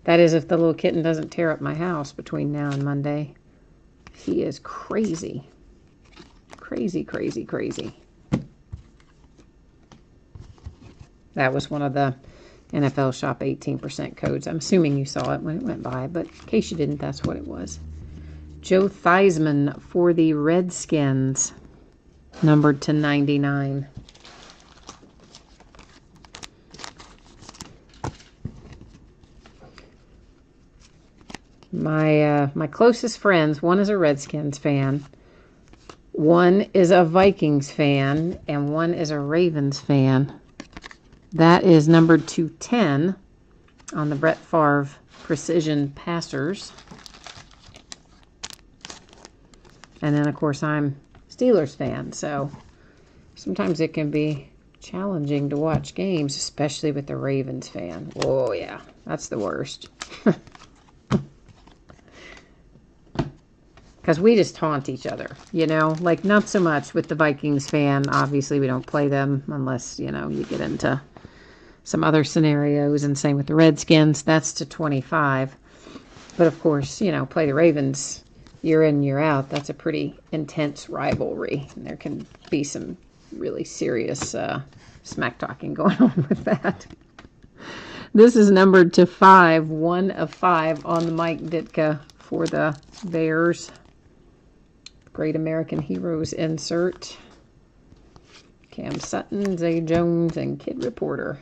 That is if the little kitten doesn't tear up my house between now and Monday. He is crazy. Crazy, crazy, crazy. That was one of the NFL Shop 18% codes. I'm assuming you saw it when it went by, but in case you didn't, that's what it was. Joe Theismann for the Redskins, numbered to 99. My closest friends, one is a Redskins fan, one is a Vikings fan, and one is a Ravens fan. That is numbered to 10 on the Brett Favre Precision Passers. And then, of course, I'm a Steelers fan, so sometimes it can be challenging to watch games, especially with the Ravens fan. Oh, yeah, that's the worst. Because we just taunt each other, you know? Like, not so much with the Vikings fan. Obviously, we don't play them unless, you know, you get into some other scenarios. And same with the Redskins. That's to 25. But, of course, you know, play the Ravens year in, year out. That's a pretty intense rivalry. And there can be some really serious smack talking going on with that. This is numbered to 5, 1 of 5 on the Mike Ditka for the Bears. Great American Heroes insert. Cam Sutton, Zay Jones, and Kid Reporter.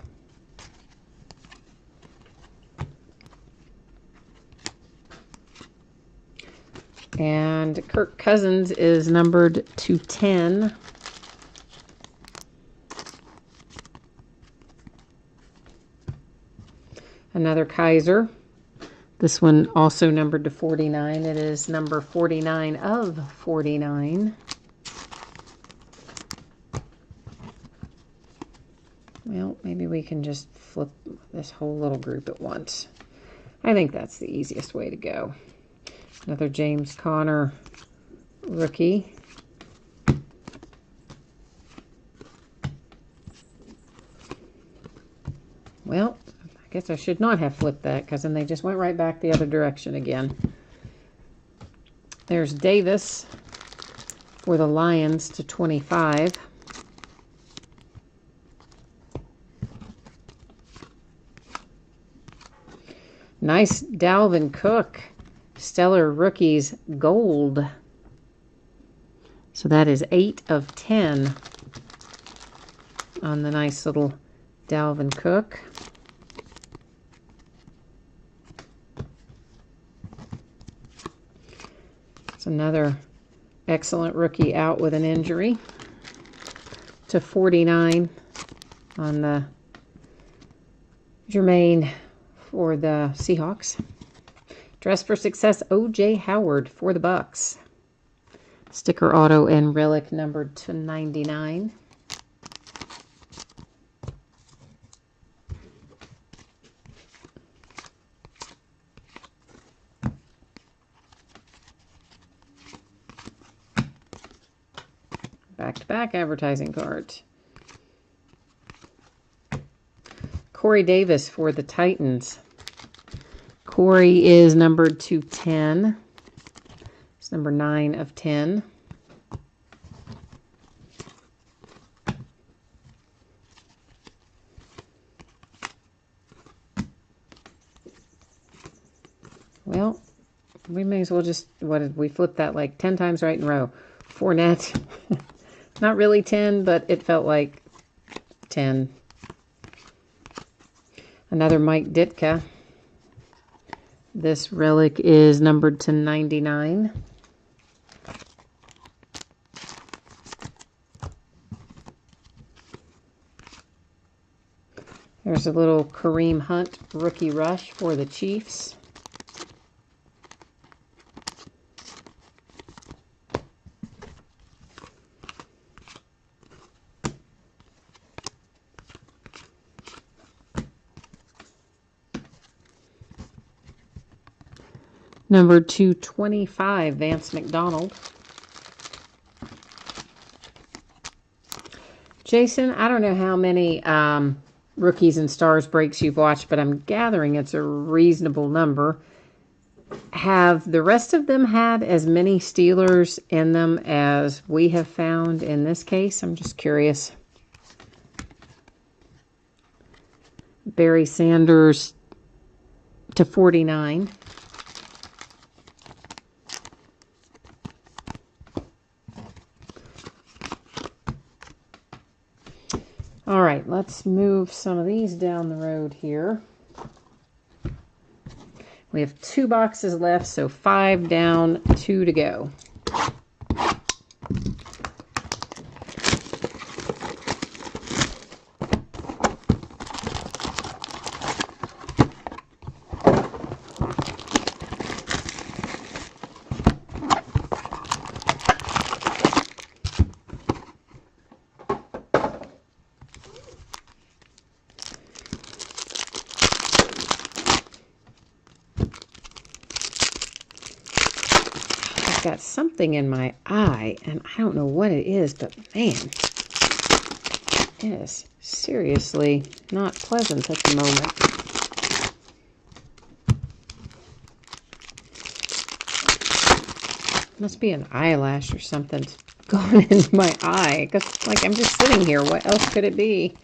And Kirk Cousins is numbered to 10. Another Kaiser. This one also numbered to 49. It is number 49 of 49. Well, maybe we can just flip this whole little group at once. I think that's the easiest way to go. Another James Conner rookie. Well, I guess I should not have flipped that because then they just went right back the other direction again. There's Davis for the Lions to 25. Nice Dalvin Cook, Stellar Rookies Gold. So that is 8 of 10 on the nice little Dalvin Cook. It's another excellent rookie out with an injury. To 49 on the Jermaine for the Seahawks. Dress for Success, O.J. Howard for the Bucks. Sticker auto and relic numbered to 99. Back-to-back advertising cards. Corey Davis for the Titans. Corey is numbered to 10. It's number 9 of 10. Well, we may as well just, what did we flip that like 10 times right in a row? Fournette. Not really 10, but it felt like 10. Another Mike Ditka. This relic is numbered to 99. There's a little Kareem Hunt rookie rush for the Chiefs. Number 225, Vance McDonald. Jason, I don't know how many Rookies and Stars breaks you've watched, but I'm gathering it's a reasonable number. Have the rest of them had as many Steelers in them as we have found in this case? I'm just curious. Barry Sanders to 49. All right, let's move some of these down the road here. We have 2 boxes left, so 5 down, 2 to go. got something in my eye, and I don't know what it is, but man, it is seriously not pleasant at the moment. Must be an eyelash or something gone into my eye. Because, like, I'm just sitting here. What else could it be?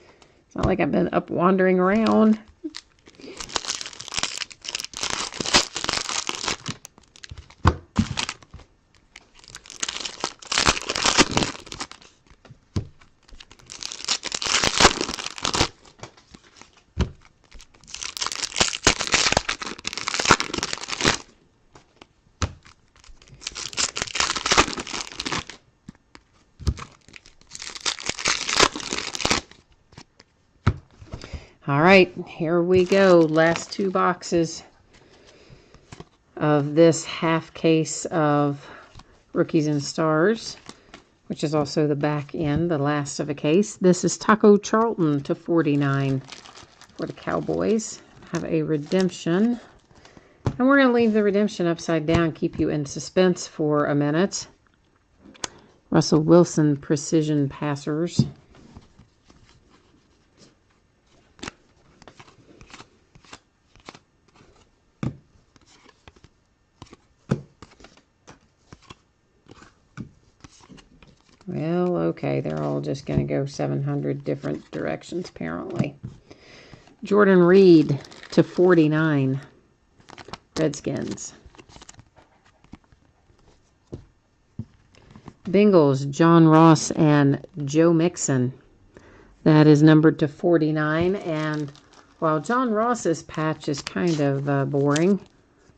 It's not like I've been up wandering around. All right, here we go. Last two boxes of this half case of Rookies and Stars, which is also the back end, the last of a case. This is Taco Charlton to 49 for the Cowboys. Have a redemption. And we're going to leave the redemption upside down, keep you in suspense for a minute. Russell Wilson Precision Passers. Well, okay, they're all just going to go 700 different directions, apparently. Jordan Reed to 49, Redskins. Bengals, John Ross and Joe Mixon. That is numbered to 49, and while John Ross's patch is kind of boring,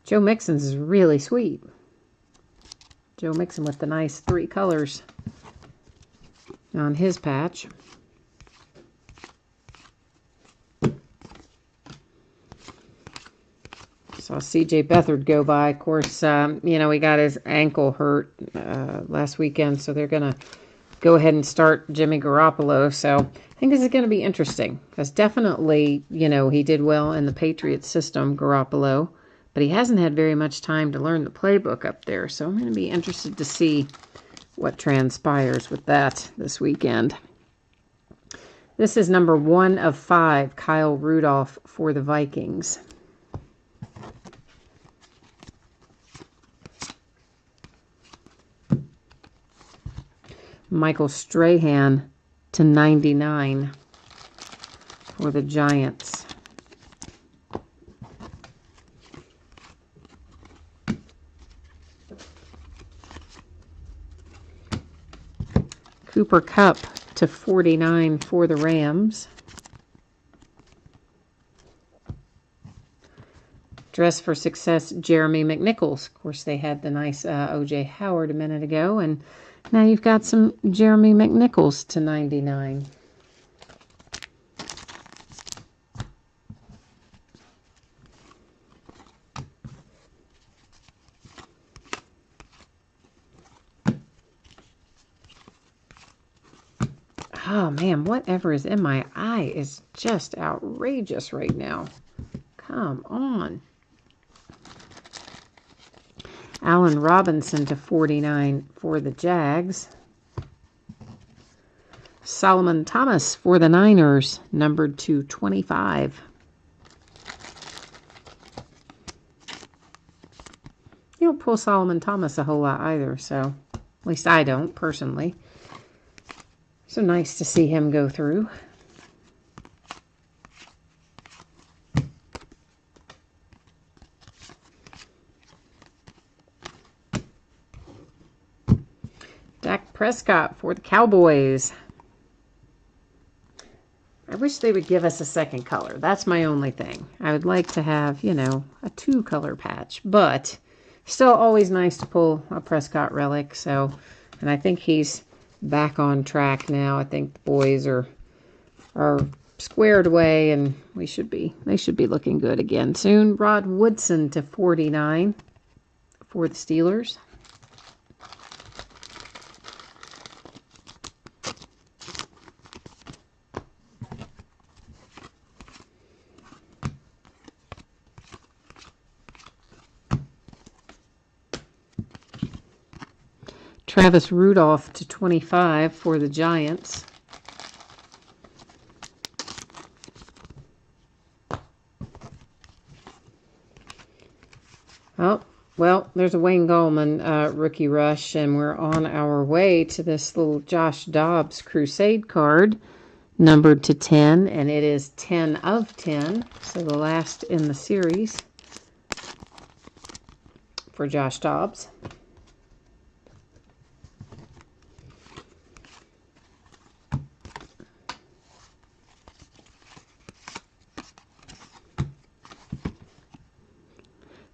Joe Mixon's is really sweet. Joe Mixon with the nice 3 colors on his patch. Saw C.J. Beathard go by. Of course, you know, he got his ankle hurt last weekend, so they're going to go ahead and start Jimmy Garoppolo. So I think this is going to be interesting because definitely, you know, he did well in the Patriots system, Garoppolo, but he hasn't had very much time to learn the playbook up there. So I'm going to be interested to see what transpires with that this weekend. This is number 1 of 5, Kyle Rudolph for the Vikings. Michael Strahan to 99 for the Giants. Cooper Kupp to 49 for the Rams. Dress for Success, Jeremy McNichols. Of course, they had the nice O.J. Howard a minute ago, and now you've got some Jeremy McNichols to 99. Oh, man, whatever is in my eye is just outrageous right now. Come on. Allen Robinson to 49 for the Jags. Solomon Thomas for the Niners, numbered to 25. You don't pull Solomon Thomas a whole lot either, so at least I don't personally. So nice to see him go through. Dak Prescott for the Cowboys. I wish they would give us a second color. That's my only thing. I would like to have, you know, a 2-color patch, but still always nice to pull a Prescott relic. So, and I think he's back on track now. I think the boys are squared away, and they should be looking good again soon. Rod Woodson to 49 for the Steelers. Travis Rudolph to 25 for the Giants. Oh, well, there's a Wayne Gallman rookie rush, and we're on our way to this little Josh Dobbs Crusade card, numbered to 10, and it is 10 of 10, so the last in the series for Josh Dobbs.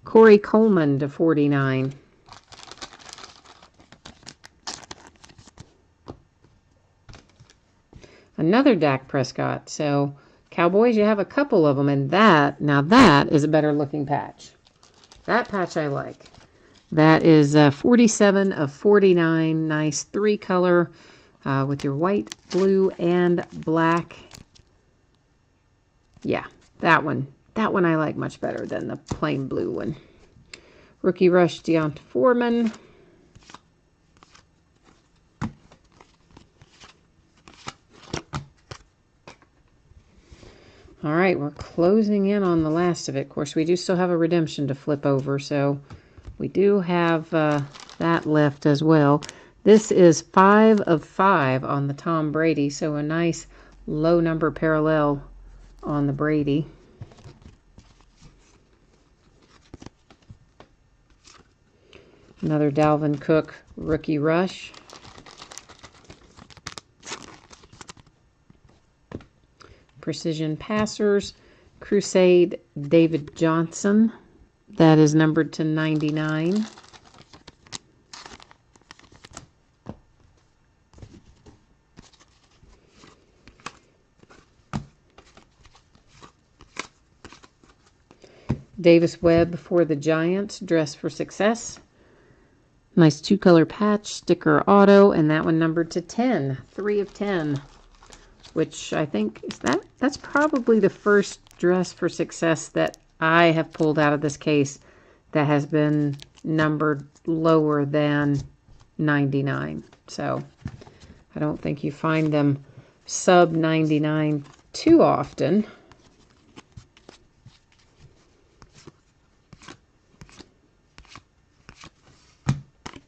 Corey Coleman to 49. Another Dak Prescott. So, Cowboys, you have a couple of them, and now that is a better looking patch. That patch I like. That is 47 of 49. Nice 3-color with your white, blue, and black. Yeah, that one. That one I like much better than the plain blue one. Rookie rush, Deonta Foreman. All right, we're closing in on the last of it. Of course, we do still have a redemption to flip over, so we do have that left as well. This is 5 of 5 on the Tom Brady, so a nice low number parallel on the Brady. Another Dalvin Cook rookie rush. Precision Passers, Crusade David Johnson. That is numbered to 99. Davis Webb for the Giants, Dress for Success. Nice 2-color patch, sticker auto, and that one numbered to 10, 3 of 10, which I think that's probably the first Dress for Success that I have pulled out of this case that has been numbered lower than 99. So I don't think you find them sub 99 too often.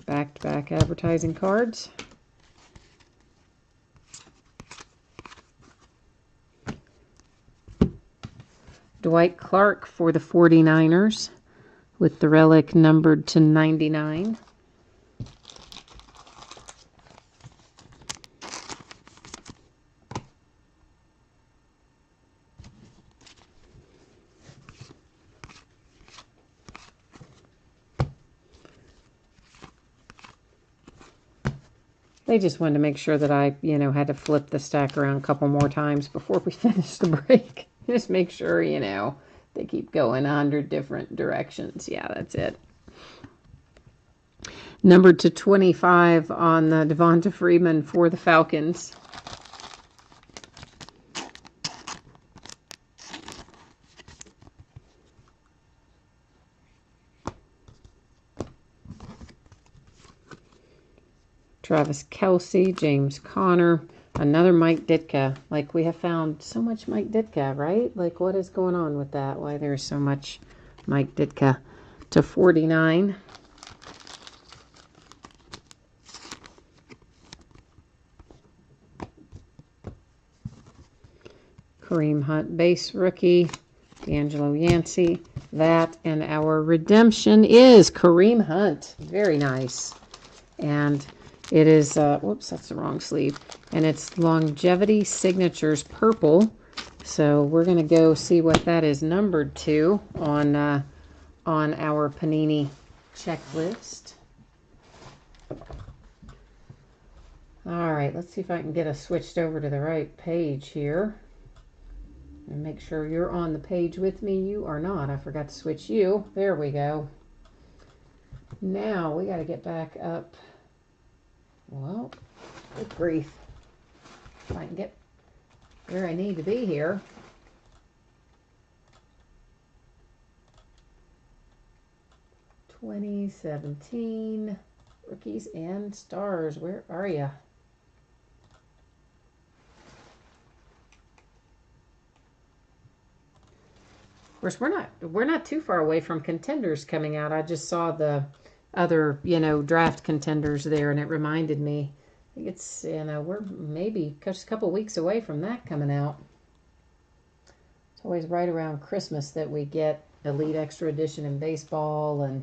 Back-to-back advertising cards. Dwight Clark for the 49ers with the relic numbered to 99. They just wanted to make sure that I, had to flip the stack around a couple more times before we finish the break. Just make sure, they keep going 100 different directions. Yeah, that's it. Numbered to 25 on the Devonta Freeman for the Falcons. Travis Kelce, James Conner, another Mike Ditka. Like, we have found so much Mike Ditka, right? Like, what is going on with that? Why there's so much Mike Ditka to 49. Kareem Hunt base rookie, D'Angelo Yancey. That, and our redemption is Kareem Hunt. Very nice. And it is, whoops, that's the wrong sleeve. And it's Longevity Signatures Purple. So we're going to go see what that is numbered to on our Panini checklist. All right, let's see if I can get us switched over to the right page here. And make sure you're on the page with me. You are not. I forgot to switch you. There we go. Now we got to get back up. Well, good grief. If I can get where I need to be here. (2017) Rookies and Stars, where are you? Of course, we're not too far away from contenders coming out. I just saw the other, draft contenders there, and it reminded me. I think it's, we're maybe just a couple weeks away from that coming out. It's always right around Christmas that we get Elite Extra Edition in baseball and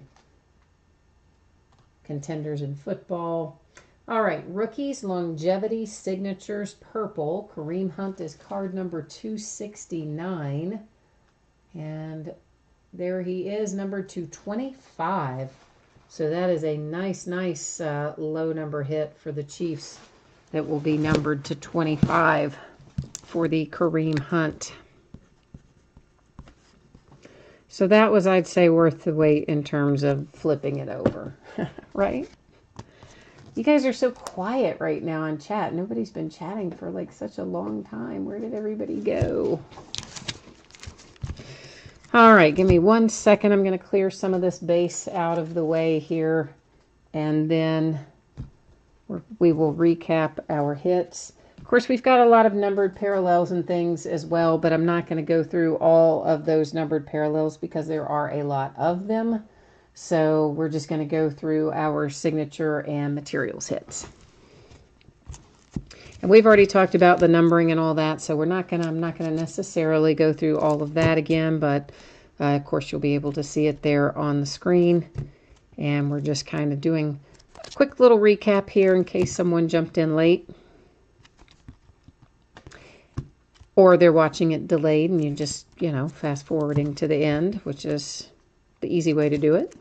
contenders in football. All right, Rookies, Longevity, Signatures, Purple. Kareem Hunt is card number 269. And there he is, number 225. So that is a nice low number hit for the Chiefs that will be numbered to 25 for the Kareem Hunt. So that was, I'd say, worth the wait in terms of flipping it over, right? You guys are so quiet right now on chat. Nobody's been chatting for like such a long time. Where did everybody go? All right, give me 1 second. I'm going to clear some of this base out of the way here, and then we will recap our hits. Of course, we've got a lot of numbered parallels and things as well, but I'm not going to go through all of those numbered parallels because there are a lot of them. So we're just going to go through our signature and materials hits. And we've already talked about the numbering and all that, so I'm not gonna necessarily go through all of that again, but of course you'll be able to see it there on the screen. And we're just kind of doing a quick little recap here in case someone jumped in late. Or they're watching it delayed and you just, fast forwarding to the end, which is the easy way to do it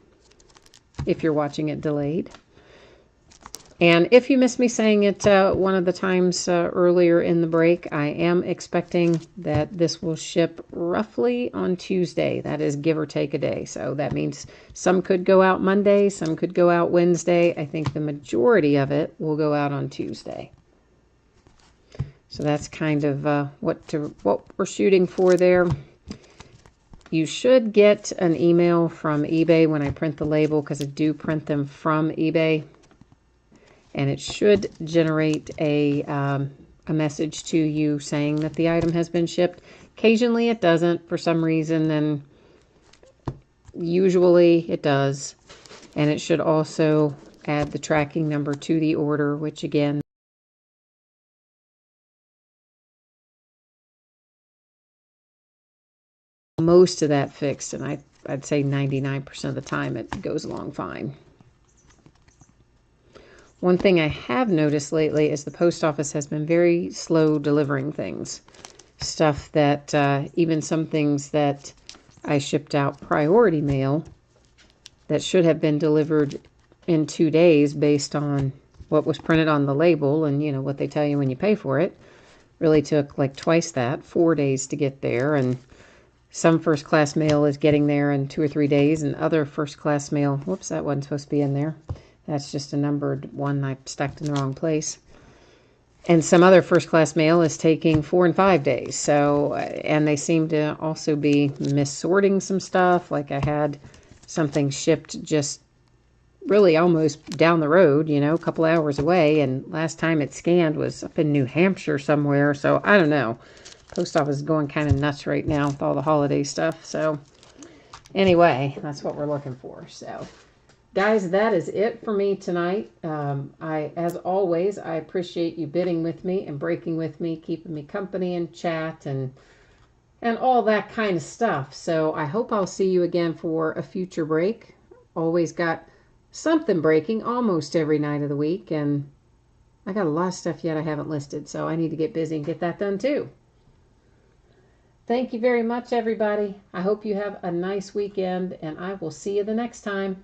if you're watching it delayed. And if you missed me saying it one of the times earlier in the break, I am expecting that this will ship roughly on Tuesday. That is give or take a day. So that means some could go out Monday, some could go out Wednesday. I think the majority of it will go out on Tuesday. So that's kind of what we're shooting for there. You should get an email from eBay when I print the label, because I do print them from eBay. And it should generate a message to you saying that the item has been shipped. Occasionally it doesn't for some reason, and usually it does. And it should also add the tracking number to the order, which again, most of that fixed, and I'd say 99% of the time it goes along fine. One thing I have noticed lately is the post office has been very slow delivering things. Stuff that, even some things that I shipped out priority mail that should have been delivered in 2 days based on what was printed on the label and, what they tell you when you pay for it, really took like twice that, 4 days to get there. And some first class mail is getting there in 2 or 3 days, and other first class mail, whoops, that wasn't supposed to be in there. That's just a numbered one I stuck in the wrong place. And some other first-class mail is taking 4 and 5 days. So, and they seem to also be missorting some stuff. Like I had something shipped just really almost down the road, a couple hours away. And last time it scanned was up in New Hampshire somewhere. So I don't know. Post office is going kind of nuts right now with all the holiday stuff. So anyway, that's what we're looking for. So guys, that is it for me tonight. As always, I appreciate you bidding with me and breaking with me, keeping me company and chat and all that kind of stuff. So I hope I'll see you again for a future break. Always got something breaking almost every night of the week, and I got a lot of stuff yet I haven't listed, so I need to get busy and get that done too. Thank you very much, everybody. I hope you have a nice weekend, and I will see you the next time.